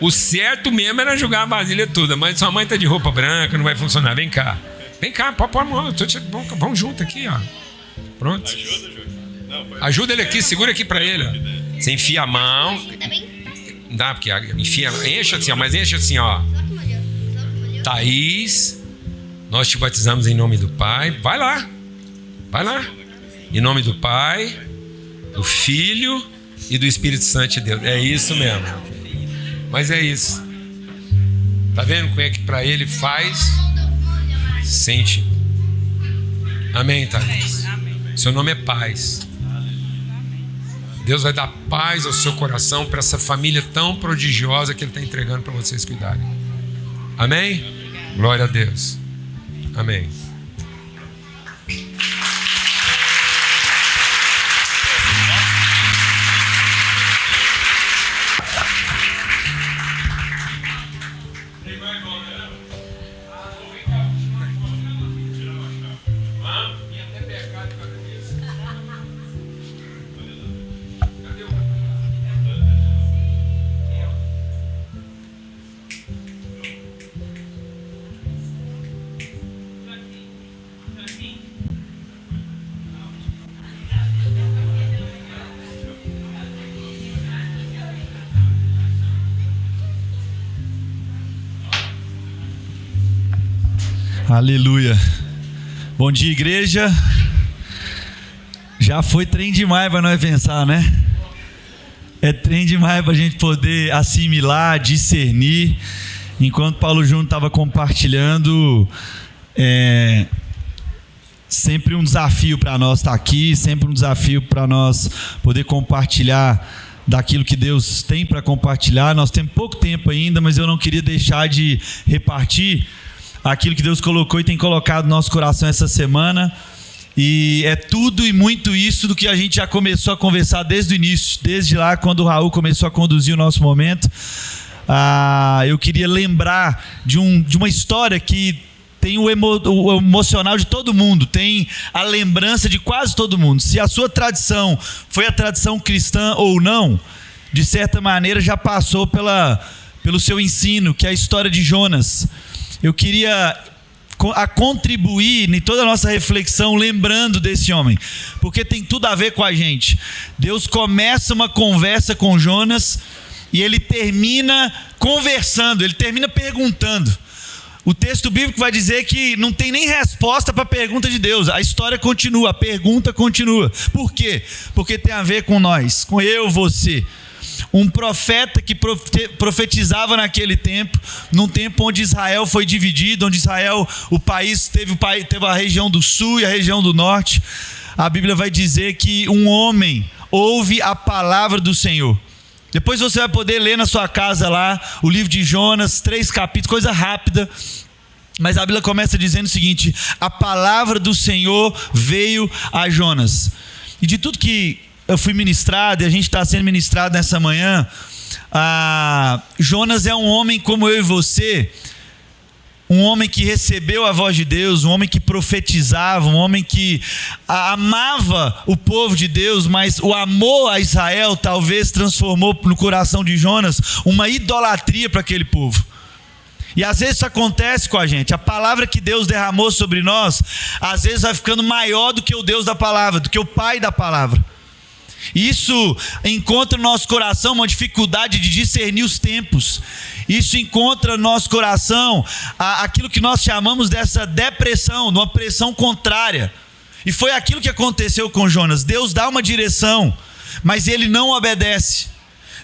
o certo mesmo era jogar a vasilha toda, mas sua mãe tá de roupa branca, não vai funcionar. Vem cá, pode pôr a mão, vamos junto aqui, ó. Pronto. Ajuda ele aqui, segura aqui pra ele, ó. Você enfia a mão. Dá, porque enfia, enche assim, ó, mas enche assim, ó. Thaís, nós te batizamos em nome do Pai. Vai lá. Em nome do Pai, do Filho e do Espírito Santo de Deus. É isso mesmo. Mas é isso. Tá vendo como é que para ele faz? Sente. Amém, Thaís. Seu nome é paz. Deus vai dar paz ao seu coração para essa família tão prodigiosa que Ele está entregando para vocês cuidarem. Amém? Glória a Deus. Amém. Aleluia. Bom dia, igreja. Já foi trem demais para nós pensar, né? É trem demais para a gente poder assimilar, discernir. Enquanto Paulo Júnior estava compartilhando, sempre um desafio para nós estar aqui, sempre um desafio para nós poder compartilhar daquilo que Deus tem para compartilhar. Nós temos pouco tempo ainda, mas eu não queria deixar de repartir aquilo que Deus colocou e tem colocado no nosso coração essa semana. E é tudo e muito isso do que a gente já começou a conversar desde o início, desde lá quando o Raul começou a conduzir o nosso momento. Eu queria lembrar de uma história que tem o emocional de todo mundo, tem a lembrança de quase todo mundo. Se a sua tradição foi a tradição cristã ou não, de certa maneira já passou pelo seu ensino, que é a história de Jonas. Eu queria contribuir em toda a nossa reflexão lembrando desse homem, porque tem tudo a ver com a gente. Deus começa uma conversa com Jonas e ele termina conversando, ele termina perguntando. O texto bíblico vai dizer que não tem nem resposta para a pergunta de Deus. A história continua, a pergunta continua. Por quê? Porque tem a ver com nós, com eu, você. Um profeta que profetizava naquele tempo, num tempo onde Israel foi dividido, onde Israel, o país teve a região do sul e a região do norte. A Bíblia vai dizer que um homem ouve a palavra do Senhor. Depois você vai poder ler na sua casa lá o livro de Jonas, 3 capítulos, coisa rápida. Mas a Bíblia começa dizendo o seguinte: a palavra do Senhor veio a Jonas. E de tudo que eu fui ministrado e a gente está sendo ministrado nessa manhã, Jonas é um homem como eu e você, um homem que recebeu a voz de Deus, um homem que profetizava, um homem que amava o povo de Deus, mas o amor a Israel talvez transformou no coração de Jonas uma idolatria para aquele povo. E às vezes isso acontece com a gente. A palavra que Deus derramou sobre nós, às vezes vai ficando maior do que o Deus da palavra, do que o Pai da palavra. Isso encontra no nosso coração uma dificuldade de discernir os tempos. Isso encontra no nosso coração aquilo que nós chamamos dessa depressão, de uma pressão contrária. E foi aquilo que aconteceu com Jonas. Deus dá uma direção, mas ele não obedece.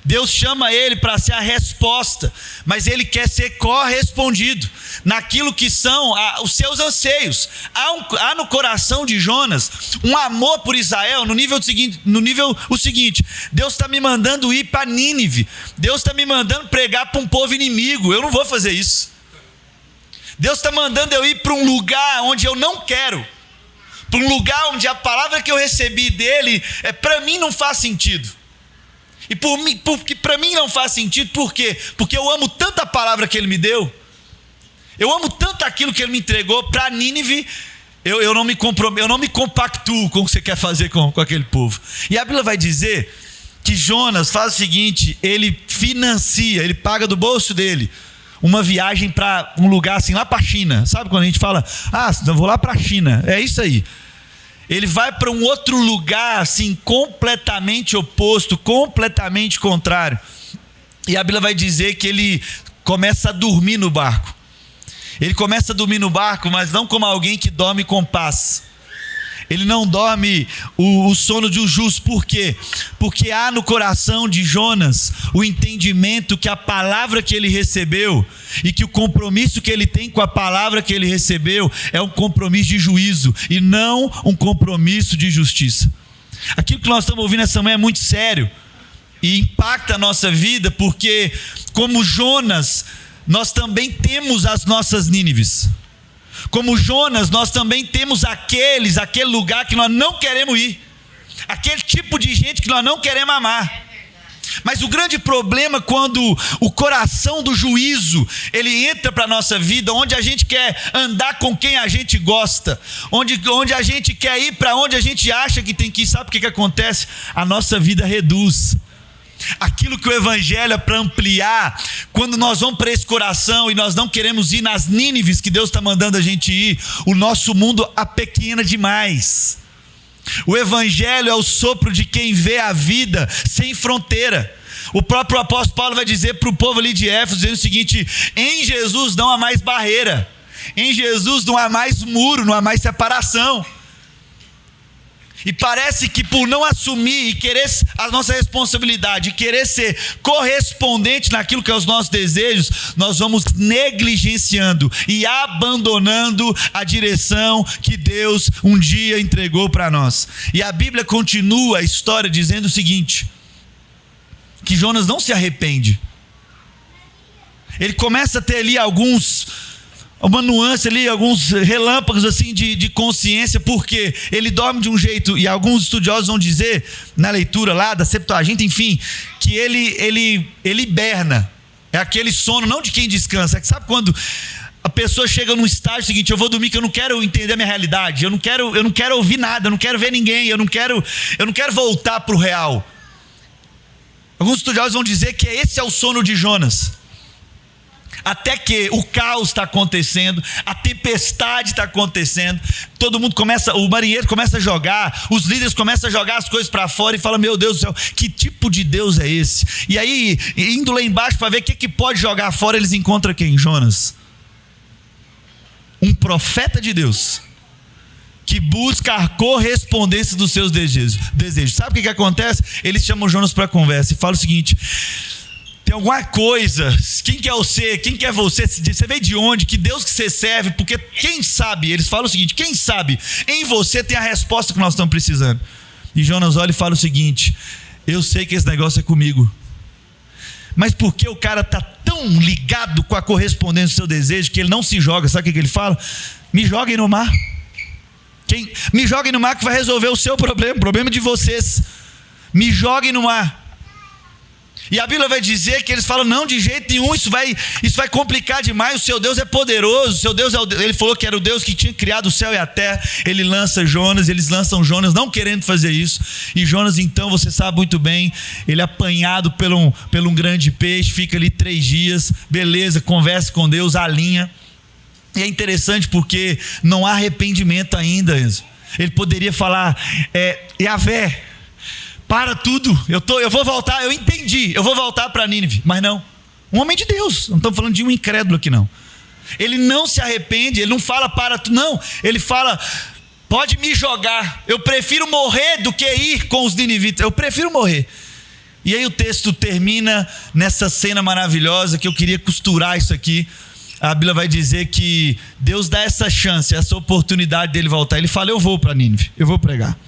Deus chama ele para ser a resposta, mas ele quer ser correspondido naquilo que são os seus anseios. Há no coração de Jonas um amor por Israel no nível seguinte: Deus está me mandando ir para Nínive, Deus está me mandando pregar para um povo inimigo, eu não vou fazer isso. Deus está mandando eu ir para um lugar onde eu não quero, para um lugar onde a palavra que eu recebi dele, para mim não faz sentido. E porque para mim não faz sentido, por quê? Porque eu amo tanto a palavra que ele me deu, eu amo tanto aquilo que ele me entregou. Para Nínive, eu não me compactuo com o que você quer fazer com aquele povo. E a Bíblia vai dizer que Jonas faz o seguinte: ele financia, ele paga do bolso dele uma viagem para um lugar assim, lá para a China. Sabe quando a gente fala, eu vou lá para a China? É isso aí. Ele vai para um outro lugar assim, completamente oposto, completamente contrário. E a Bíblia vai dizer que ele começa a dormir no barco. Ele começa a dormir no barco, mas não como alguém que dorme com paz. Ele não dorme o sono de um justo. Por quê? Porque há no coração de Jonas o entendimento que a palavra que ele recebeu e que o compromisso que ele tem com a palavra que ele recebeu é um compromisso de juízo e não um compromisso de justiça. Aquilo que nós estamos ouvindo essa manhã é muito sério e impacta a nossa vida, porque como Jonas, nós também temos as nossas Nínives. Como Jonas, nós também temos aquele lugar que nós não queremos ir, aquele tipo de gente que nós não queremos amar. Mas o grande problema quando o coração do juízo ele entra para a nossa vida, onde a gente quer andar com quem a gente gosta, onde a gente quer ir para onde a gente acha que tem que ir, sabe o que acontece? A nossa vida reduz. Aquilo que o evangelho é para ampliar, quando nós vamos para esse coração e nós não queremos ir nas Nínives que Deus está mandando a gente ir, o nosso mundo apequena demais. O evangelho é o sopro de quem vê a vida sem fronteira. O próprio apóstolo Paulo vai dizer para o povo ali de Éfeso, dizendo o seguinte: em Jesus não há mais barreira, em Jesus não há mais muro, não há mais separação. E parece que por não assumir e querer a nossa responsabilidade, e querer ser correspondente naquilo que é os nossos desejos, nós vamos negligenciando e abandonando a direção que Deus um dia entregou para nós. E a Bíblia continua a história dizendo o seguinte: que Jonas não se arrepende. Ele começa a ter ali uma nuance ali, alguns relâmpagos assim de consciência, porque ele dorme de um jeito, e alguns estudiosos vão dizer, na leitura lá da Septuaginta, enfim, que ele hiberna. É aquele sono, não de quem descansa. É que sabe quando a pessoa chega num estágio seguinte: eu vou dormir que eu não quero entender a minha realidade, eu não quero ouvir nada, eu não quero ver ninguém, eu não quero voltar para o real. Alguns estudiosos vão dizer que esse é o sono de Jonas. Até que o caos está acontecendo, a tempestade está acontecendo, o marinheiro começa a jogar, os líderes começam a jogar as coisas para fora e fala: meu Deus do céu, que tipo de Deus é esse? E aí, indo lá embaixo para ver o que pode jogar fora, eles encontram quem? Jonas, um profeta de Deus, que busca a correspondência dos seus desejos. Sabe o que acontece? Eles chamam Jonas para conversa e falam o seguinte: tem alguma coisa, quem que é você, quem que é você veio de onde, que Deus que você serve, porque quem sabe, eles falam o seguinte: quem sabe em você tem a resposta que nós estamos precisando. E Jonas olha e fala o seguinte: eu sei que esse negócio é comigo, mas porque o cara está tão ligado com a correspondência do seu desejo que ele não se joga. Sabe o que ele fala? Me joguem no mar. Me joguem no mar que vai resolver o seu problema, o problema de vocês. Me joguem no mar. E a Bíblia vai dizer que eles falam: não, de jeito nenhum, isso vai complicar demais, o seu Deus é poderoso, o seu Deus ele falou que era o Deus que tinha criado o céu e a terra. Eles lançam Jonas não querendo fazer isso, e Jonas, então, você sabe muito bem, ele é apanhado por um grande peixe, fica ali 3 dias, beleza, conversa com Deus, alinha. E é interessante porque não há arrependimento ainda. Ele poderia falar: Yahvé, para tudo, eu vou voltar, eu entendi, eu vou voltar para Nínive. Mas não, um homem de Deus, não estamos falando de um incrédulo aqui não. Ele não se arrepende, ele não fala para tudo, não. Ele fala: pode me jogar, eu prefiro morrer do que ir com os ninivitas, eu prefiro morrer. E aí o texto termina nessa cena maravilhosa que eu queria costurar isso aqui. A Bíblia vai dizer que Deus dá essa chance, essa oportunidade dele voltar. Ele fala, eu vou para Nínive, eu vou pregar.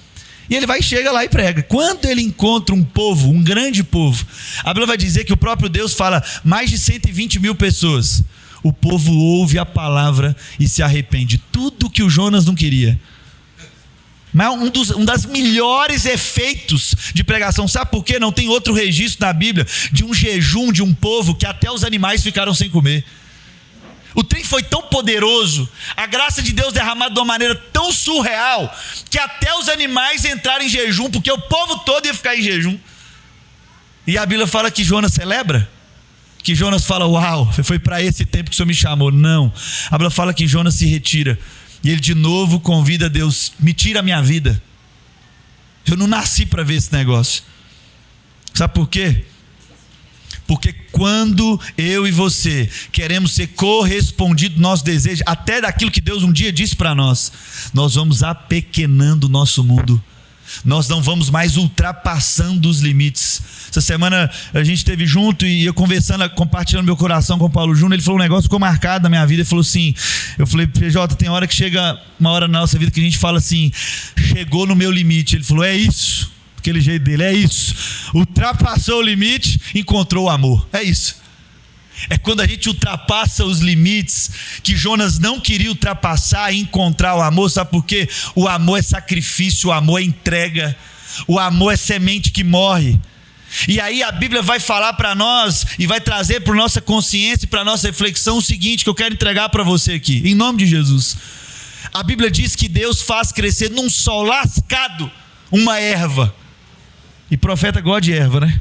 E ele vai, chega lá e prega. Quando ele encontra um povo, um grande povo, a Bíblia vai dizer que o próprio Deus fala, mais de 120 mil pessoas. O povo ouve a palavra e se arrepende. Tudo que o Jonas não queria. Mas um das melhores efeitos de pregação, sabe por quê? Não tem outro registro na Bíblia de um jejum de um povo que até os animais ficaram sem comer. O trem foi tão poderoso, a graça de Deus derramada de uma maneira tão surreal, que até os animais entraram em jejum, porque o povo todo ia ficar em jejum. E a Bíblia fala que Jonas celebra, que Jonas fala, uau, foi para esse tempo que o Senhor me chamou. Não, a Bíblia fala que Jonas se retira. E ele de novo convida Deus, me tira a minha vida. Eu não nasci para ver esse negócio. Sabe por quê? Porque quando eu e você queremos ser correspondidos ao nosso desejo, até daquilo que Deus um dia disse para nós, nós vamos apequenando o nosso mundo. Nós não vamos mais ultrapassando os limites. Essa semana a gente esteve junto e eu conversando, compartilhando meu coração com o Paulo Júnior. Ele falou um negócio que ficou marcado na minha vida. Ele falou assim, eu falei, PJ, tem hora que chega uma hora na nossa vida que a gente fala assim, chegou no meu limite. Ele falou, é isso, aquele jeito dele, é isso. Ultrapassou o limite, encontrou o amor. É isso. É quando a gente ultrapassa os limites que Jonas não queria ultrapassar e encontrar o amor. Sabe por quê? O amor é sacrifício, o amor é entrega, o amor é semente que morre. E aí a Bíblia vai falar para nós e vai trazer para a nossa consciência e para a nossa reflexão o seguinte, que eu quero entregar para você aqui, em nome de Jesus. A Bíblia diz que Deus faz crescer num sol lascado uma erva. E profeta gosta de erva, né?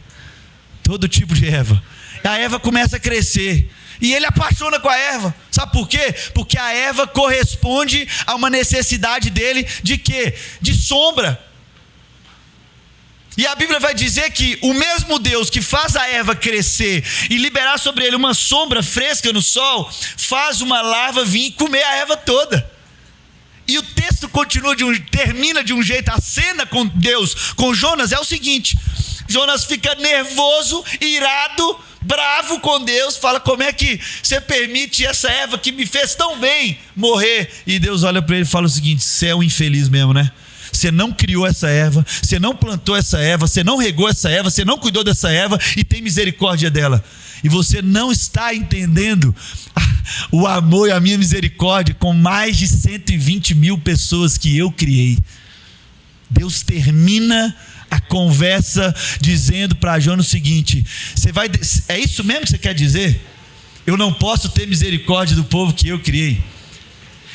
Todo tipo de erva. A erva começa a crescer e ele apaixona com a erva. Sabe por quê? Porque a erva corresponde a uma necessidade dele de quê? De sombra. E a Bíblia vai dizer que o mesmo Deus que faz a erva crescer e liberar sobre ele uma sombra fresca no sol, faz uma larva vir e comer a erva toda. E o texto termina de um jeito, a cena com Deus, com Jonas é o seguinte, Jonas fica nervoso, irado, bravo com Deus, fala, como é que você permite essa erva que me fez tão bem morrer? E Deus olha para ele e fala o seguinte, você é um infeliz mesmo, né? Você não criou essa erva, você não plantou essa erva, você não regou essa erva, você não cuidou dessa erva e tem misericórdia dela. E você não está entendendo o amor e a minha misericórdia com mais de 120 mil pessoas que eu criei. Deus termina a conversa dizendo para Jonas o seguinte, é isso mesmo que você quer dizer? Eu não posso ter misericórdia do povo que eu criei.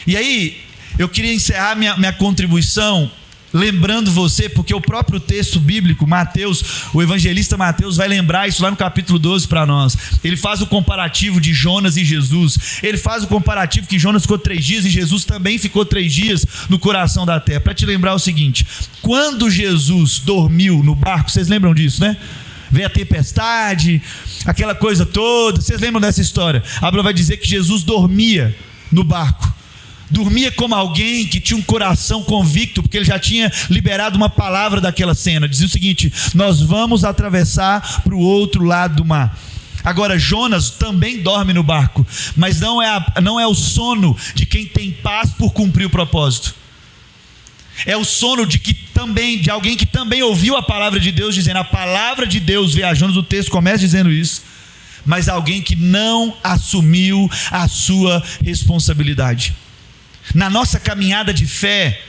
E aí, eu queria encerrar minha contribuição lembrando você, porque o próprio texto bíblico, Mateus, o evangelista Mateus vai lembrar isso lá no capítulo 12 para nós. Ele faz o comparativo de Jonas e Jesus. Ele faz o comparativo que Jonas ficou 3 dias e Jesus também ficou 3 dias no coração da terra. Para te lembrar o seguinte, quando Jesus dormiu no barco, vocês lembram disso, né? Veio a tempestade, aquela coisa toda, vocês lembram dessa história? A Bíblia vai dizer que Jesus dormia no barco. Dormia como alguém que tinha um coração convicto, porque ele já tinha liberado uma palavra daquela cena. Dizia o seguinte, nós vamos atravessar para o outro lado do mar. Agora Jonas também dorme no barco, mas não é o sono de quem tem paz por cumprir o propósito. É o sono de alguém que também ouviu a palavra de Deus, dizendo, a palavra de Deus veio a Jonas, o texto começa dizendo isso, mas alguém que não assumiu a sua responsabilidade. Na nossa caminhada de fé,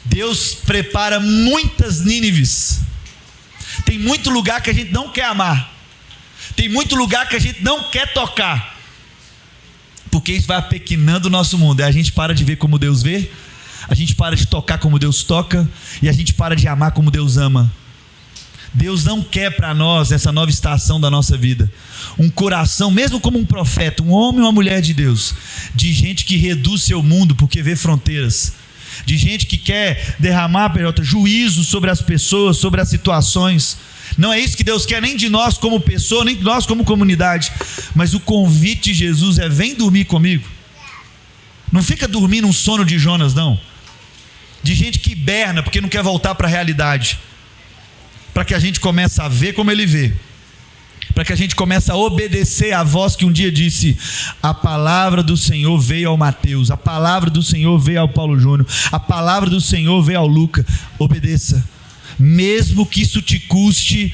Deus prepara muitas Nínives. Tem muito lugar que a gente não quer amar. Tem muito lugar que a gente não quer tocar. Porque isso vai apequenando o nosso mundo. E a gente para de ver como Deus vê, a gente para de tocar como Deus toca, e a gente para de amar como Deus ama. Deus não quer para nós, essa nova estação da nossa vida, um coração, mesmo como um profeta, um homem ou uma mulher de Deus, de gente que reduz seu mundo porque vê fronteiras, de gente que quer derramar, juízo sobre as pessoas, sobre as situações. Não é isso que Deus quer, nem de nós como pessoa, nem de nós como comunidade. Mas o convite de Jesus é, vem dormir comigo. Não fica dormindo um sono de Jonas, não. De gente que hiberna porque não quer voltar para a realidade. para que a gente comece a ver como ele vê, para que a gente comece a obedecer à voz que um dia disse: a palavra do Senhor veio ao Mateus, a palavra do Senhor veio ao Paulo Júnior, a palavra do Senhor veio ao Luca. Obedeça, mesmo que isso te custe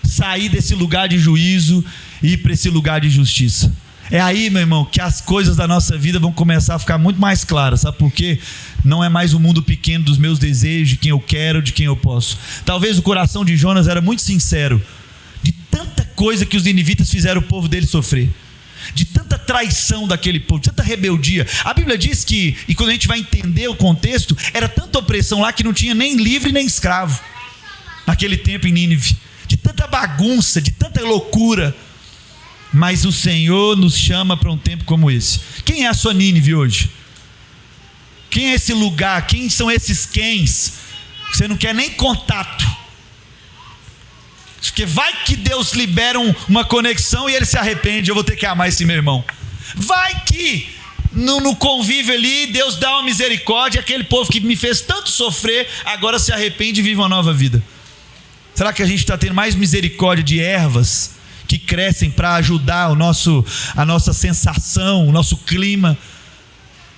sair desse lugar de juízo e ir para esse lugar de justiça. É aí, meu irmão, que as coisas da nossa vida vão começar a ficar muito mais claras. Sabe por quê? Não é mais o mundo pequeno dos meus desejos, de quem eu quero, de quem eu posso. Talvez o coração de Jonas era muito sincero, de tanta coisa que os ninivitas fizeram o povo dele sofrer, de tanta traição daquele povo, de tanta rebeldia. A Bíblia diz que, e quando a gente vai entender o contexto, era tanta opressão lá que não tinha nem livre nem escravo naquele tempo em Nínive, de tanta bagunça, de tanta loucura. Mas o Senhor nos chama para um tempo como esse. Quem é a sua Nínive hoje? Quem é esse lugar? Quem são esses quens? Você não quer nem contato, porque vai que Deus libera uma conexão e ele se arrepende. Eu vou ter que amar esse meu irmão. Vai que no convívio ali Deus dá uma misericórdia, aquele povo que me fez tanto sofrer agora se arrepende e vive uma nova vida. Será que a gente está tendo mais misericórdia de ervas que crescem para ajudar a nossa sensação, o nosso clima,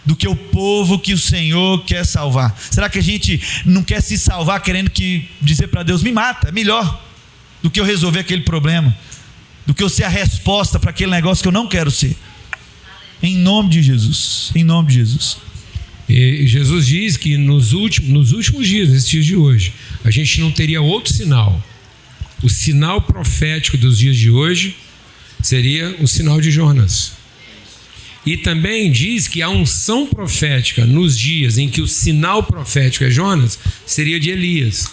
do que o povo que o Senhor quer salvar? Será que a gente não quer se salvar querendo dizer para Deus: me mata, é melhor do que eu resolver aquele problema, do que eu ser a resposta para aquele negócio que eu não quero ser? Em nome de Jesus, em nome de Jesus. E Jesus diz que nos últimos dias, nesses dias de hoje, a gente não teria outro sinal. O sinal profético dos dias de hoje seria o sinal de Jonas. E também diz que a unção profética nos dias em que o sinal profético é Jonas seria de Elias.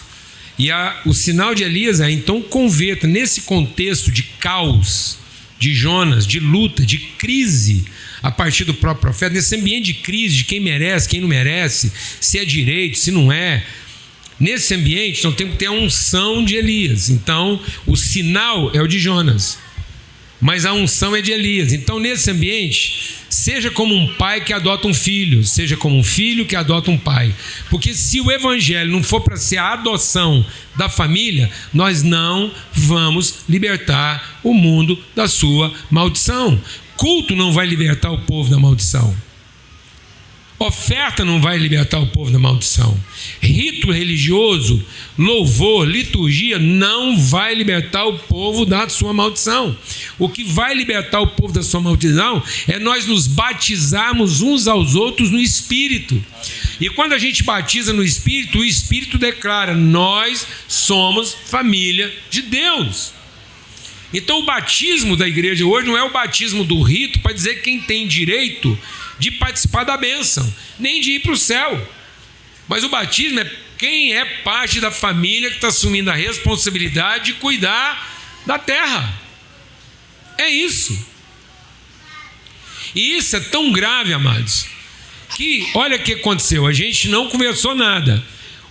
E o sinal de Elias é: então converta. Nesse contexto de caos, de Jonas, de luta, de crise, a partir do próprio profeta, nesse ambiente de crise, de quem merece, quem não merece, se é direito, se não é. Nesse ambiente, então tem que ter a unção de Elias. Então, o sinal é o de Jonas, mas a unção é de Elias. Então, nesse ambiente, seja como um pai que adota um filho, seja como um filho que adota um pai. Porque se o evangelho não for para ser a adoção da família, nós não vamos libertar o mundo da sua maldição. Culto não vai libertar o povo da maldição. Oferta não vai libertar o povo da maldição. Rito religioso, louvor, liturgia não vai libertar o povo da sua maldição. O que vai libertar o povo da sua maldição é nós nos batizarmos uns aos outros no Espírito. E quando a gente batiza no Espírito, o Espírito declara: nós somos família de Deus. Então o batismo da igreja hoje não é o batismo do rito para dizer quem tem direito de participar da bênção, nem de ir para o céu. Mas o batismo é quem é parte da família que está assumindo a responsabilidade de cuidar da terra. É isso. E isso é tão grave, amados, que olha o que aconteceu. A gente não conversou nada.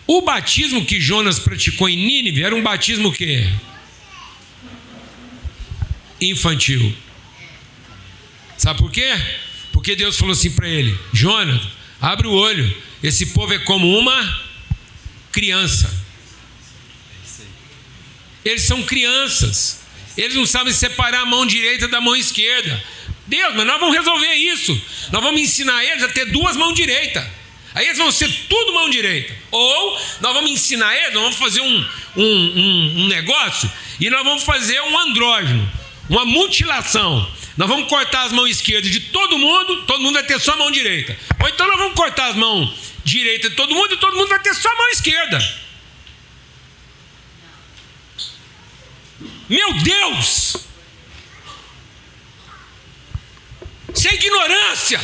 O batismo que Jonas praticou em Nínive era um batismo o quê? Infantil. Sabe por quê? Porque Deus falou assim para ele: Jonas, abre o olho, esse povo é como uma criança. Eles são crianças, eles não sabem separar a mão direita da mão esquerda. Deus, mas nós vamos resolver isso. Nós vamos ensinar eles a ter duas mãos direitas. Aí eles vão ser tudo mão direita. Ou nós vamos ensinar eles, nós vamos fazer um negócio e nós vamos fazer um andrógeno, uma mutilação. Nós vamos cortar as mãos esquerdas de todo mundo vai ter só a mão direita. Ou então nós vamos cortar as mãos direitas de todo mundo e todo mundo vai ter só a mão esquerda. Meu Deus! Isso é ignorância.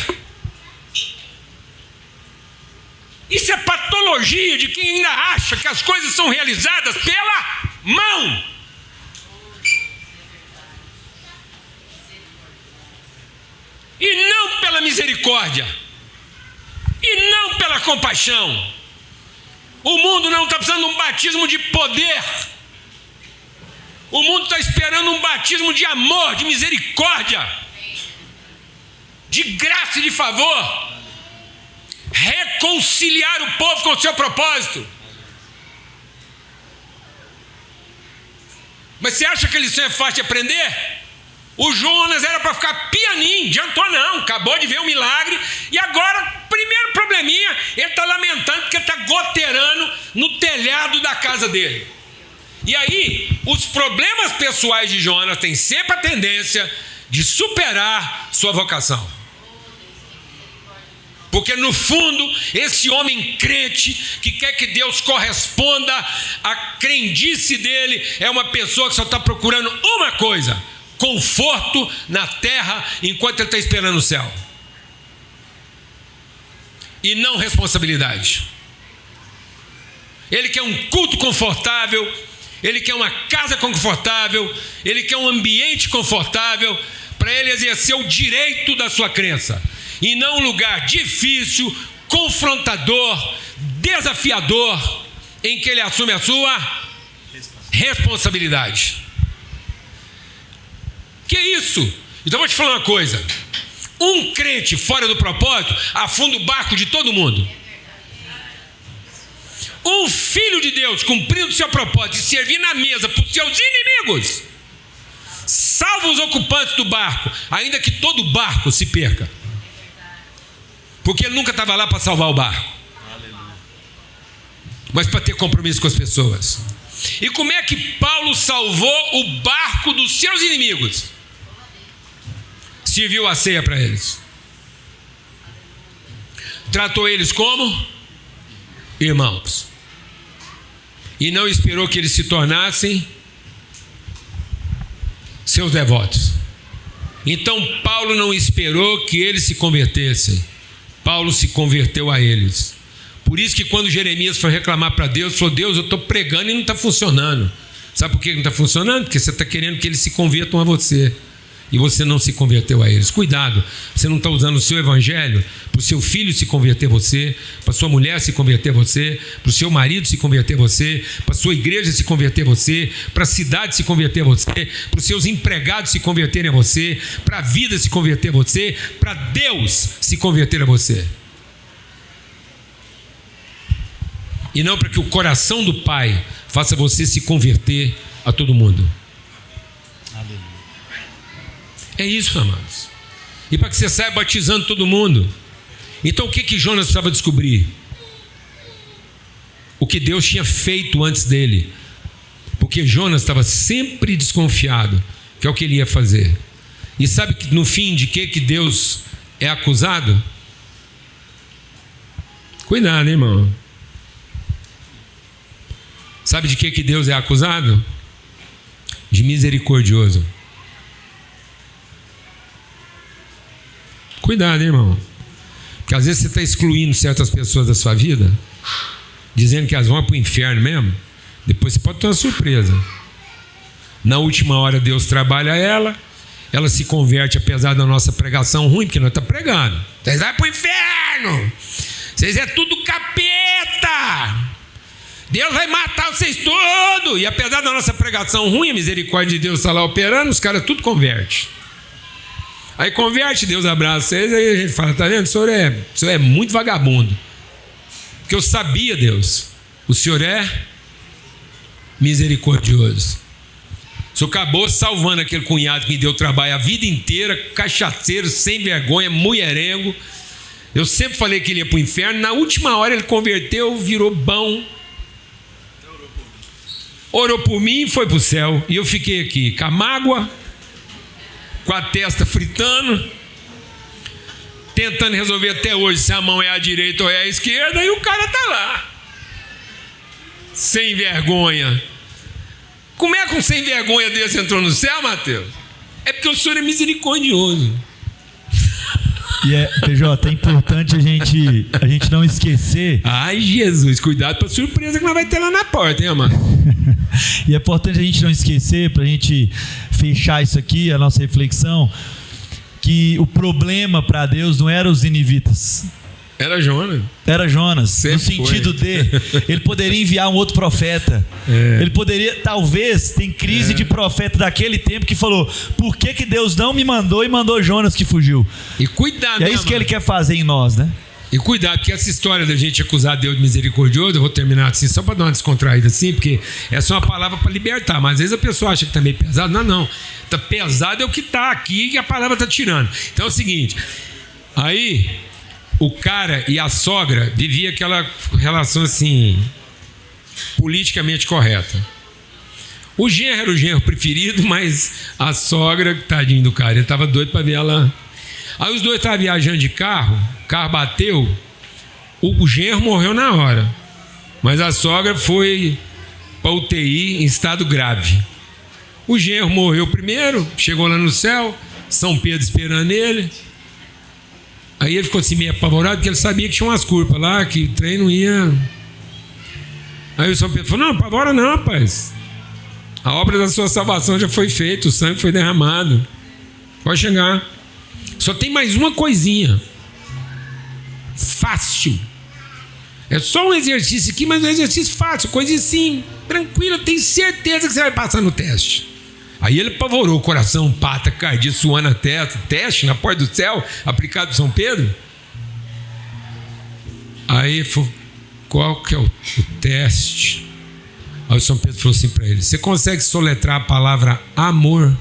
Isso é patologia de quem ainda acha que as coisas são realizadas pela mão. E não pela misericórdia. E não pela compaixão. O mundo não está precisando de um batismo de poder. O mundo está esperando um batismo de amor, de misericórdia, de graça e de favor. Reconciliar o povo com o seu propósito. Mas você acha que a lição é fácil de aprender? O Jonas era para ficar pianinho, adiantou não, acabou de ver um milagre, e agora, primeiro probleminha, ele está lamentando porque está goteirando no telhado da casa dele. E aí, os problemas pessoais de Jonas têm sempre a tendência de superar sua vocação. Porque no fundo, esse homem crente, que quer que Deus corresponda à crendice dele, é uma pessoa que só está procurando uma coisa: conforto na terra enquanto ele está esperando o céu. E não responsabilidade. Ele quer um culto confortável, ele quer uma casa confortável, ele quer um ambiente confortável para ele exercer o direito da sua crença. E não um lugar difícil, confrontador, desafiador, em que ele assume a sua responsabilidade. Que isso? Então vou te falar uma coisa: um crente fora do propósito afunda o barco de todo mundo. Um filho de Deus cumprindo o seu propósito de servir na mesa para os seus inimigos salva os ocupantes do barco, ainda que todo o barco se perca, porque ele nunca estava lá para salvar o barco, mas para ter compromisso com as pessoas. E como é que Paulo salvou o barco dos seus inimigos? Serviu a ceia para eles, tratou eles como irmãos, e não esperou que eles se tornassem seus devotos. Então Paulo não esperou que eles se convertessem, Paulo se converteu a eles. Por isso que quando Jeremias foi reclamar para Deus, falou: Deus, eu estou pregando e não está funcionando. Sabe por que não está funcionando? Porque você está querendo que eles se convertam a você, e você não se converteu a eles. Cuidado, você não está usando o seu evangelho para o seu filho se converter a você, para sua mulher se converter a você, para o seu marido se converter a você, para a sua igreja se converter a você, para a cidade se converter a você, para os seus empregados se converterem a você, para a vida se converter a você, para Deus se converter a você. E não para que o coração do Pai faça você se converter a todo mundo. É isso, amados. E para que você saia batizando todo mundo. Então o que Jonas precisava descobrir? O que Deus tinha feito antes dele. Porque Jonas estava sempre desconfiado, que é o que ele ia fazer. E sabe que no fim de que Deus é acusado? Cuidado, hein, irmão. Sabe de que Deus é acusado? De misericordioso. Cuidado, hein, irmão. Porque às vezes você está excluindo certas pessoas da sua vida, dizendo que elas vão para o inferno mesmo. Depois você pode ter uma surpresa. Na última hora Deus trabalha ela se converte, apesar da nossa pregação ruim, porque nós estamos pregando: vocês vão para o inferno, vocês é tudo capeta, Deus vai matar vocês tudo. E apesar da nossa pregação ruim, a misericórdia de Deus está lá operando, os caras tudo convertem. Aí converte, Deus abraça vocês, aí a gente fala: tá vendo? O senhor é muito vagabundo. Porque eu sabia, Deus, o senhor é misericordioso. O senhor acabou salvando aquele cunhado que me deu trabalho a vida inteira, cachaceiro, sem vergonha, mulherengo. Eu sempre falei que ele ia para o inferno. Na última hora ele converteu, virou bom, orou por mim e foi para o céu. E eu fiquei aqui com a mágoa, com a testa fritando, tentando resolver até hoje se a mão é a direita ou é a esquerda, e o cara está lá, sem vergonha. Como é que um sem vergonha desse entrou no céu, Mateus? É porque o senhor é misericordioso. E PJ, é importante a gente não esquecer. Ai, Jesus, cuidado para a surpresa que nós vai ter lá na porta, hein, amado? E é importante a gente não esquecer, para a gente fechar isso aqui, a nossa reflexão, que o problema para Deus não era os ninivitas. Era Jonas. Era Jonas, sempre no sentido foi. ele poderia enviar um outro profeta. Ele poderia, talvez, tem crise de profeta daquele tempo que falou: por que Deus não me mandou e mandou Jonas que fugiu? E cuidado, E é isso que ele quer fazer em nós, né? E cuidado, porque essa história da gente acusar Deus de misericordioso, eu vou terminar assim, só para dar uma descontraída assim, porque essa é uma palavra para libertar, mas às vezes a pessoa acha que está meio pesado. Não. Tá pesado é o que está aqui que a palavra está tirando. Então é o seguinte, aí o cara e a sogra viviam aquela relação assim, politicamente correta. O genro era o genro preferido, mas a sogra, tadinho do cara, ele estava doido para ver ela. Aí os dois estavam viajando de carro, o carro bateu, o genro morreu na hora, mas a sogra foi para UTI em estado grave. O genro morreu primeiro, chegou lá no céu, São Pedro esperando ele. Aí ele ficou assim meio apavorado, porque ele sabia que tinha umas curvas lá, que o trem não ia. Aí o São Pedro falou: não, apavora não, rapaz. A obra da sua salvação já foi feita, o sangue foi derramado. Pode chegar. Só tem mais uma coisinha. Fácil. É só um exercício aqui, mas um exercício fácil, coisa assim, tranquila, tenho certeza que você vai passar no teste. Aí ele apavorou, o coração, pata, cardíaco, suando a testa, teste na porta do céu, aplicado por São Pedro. Aí falou: qual que é o teste? Aí o São Pedro falou assim para ele: você consegue soletrar a palavra amor?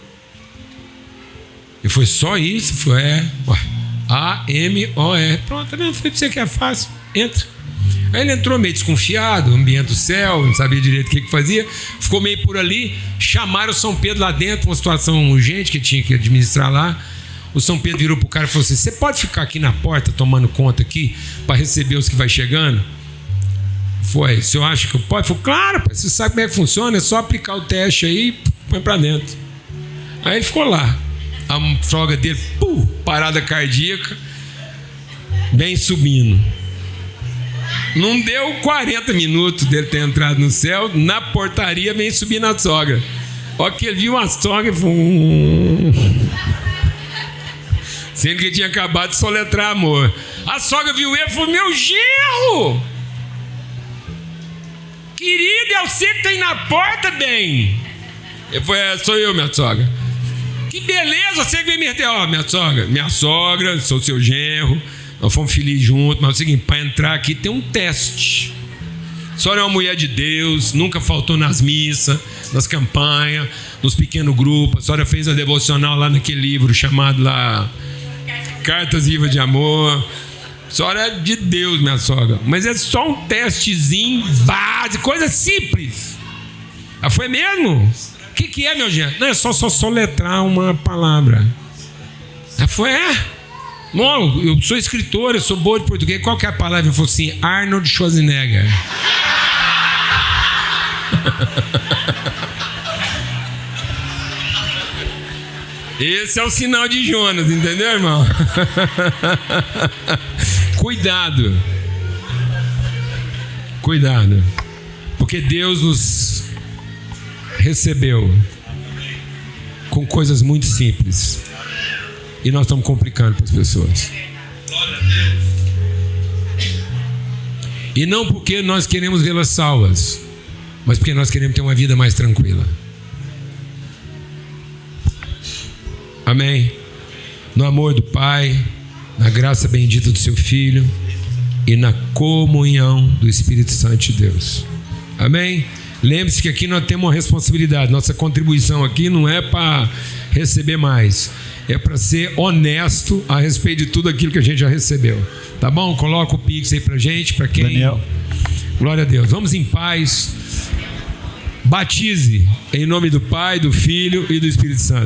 E foi só isso? Foi A-M-O-R. Pronto, tá vendo? Falei pra você que é fácil. Entra. Aí ele entrou meio desconfiado, ambiente do céu, não sabia direito o que fazia, ficou meio por ali. Chamaram o São Pedro lá dentro, uma situação urgente que tinha que administrar lá. O São Pedro virou pro cara e falou assim: você pode ficar aqui na porta tomando conta aqui para receber os que vai chegando? Foi, o senhor acha que eu posso? Falei: claro, você sabe como é que funciona, é só aplicar o teste aí e põe para dentro. Aí ele ficou lá. A sogra dele, parada cardíaca, bem subindo. Não deu 40 minutos dele ter entrado no céu, na portaria vem subindo a sogra. Olha que ele viu a sogra e falou: sendo que ele tinha acabado de soletrar amor. A sogra viu ele e falou: meu genro! Querido, é você que está aí na porta, bem. Ele falou: sou eu, minha sogra. Que beleza, você que veio me meter. Ó, minha sogra, sou seu genro, nós fomos felizes juntos, mas é o seguinte, para entrar aqui tem um teste. A senhora é uma mulher de Deus, nunca faltou nas missas, nas campanhas, nos pequenos grupos. A senhora fez a devocional lá naquele livro chamado lá Cartas Vivas de Amor. A senhora é de Deus, minha sogra, mas é só um testezinho básico, coisa simples. Ah, foi mesmo? O que é, meu gente? Não, é só soletrar uma palavra. Foi, Não, eu sou escritor, eu sou boa de português. Qual que é a palavra? Eu falei assim: Arnold Schwarzenegger. Esse é o sinal de Jonas, entendeu, irmão? Cuidado. Cuidado. Porque Deus nos recebeu com coisas muito simples e nós estamos complicando para as pessoas. E não porque nós queremos vê-las salvas, mas porque nós queremos ter uma vida mais tranquila. Amém? No amor do Pai, na graça bendita do seu Filho e na comunhão do Espírito Santo de Deus. Amém? Lembre-se que aqui nós temos uma responsabilidade. Nossa contribuição aqui não é para receber mais, é para ser honesto a respeito de tudo aquilo que a gente já recebeu. Tá bom? Coloca o Pix aí pra gente, para quem... Daniel. Glória a Deus. Vamos em paz. Batize em nome do Pai, do Filho e do Espírito Santo.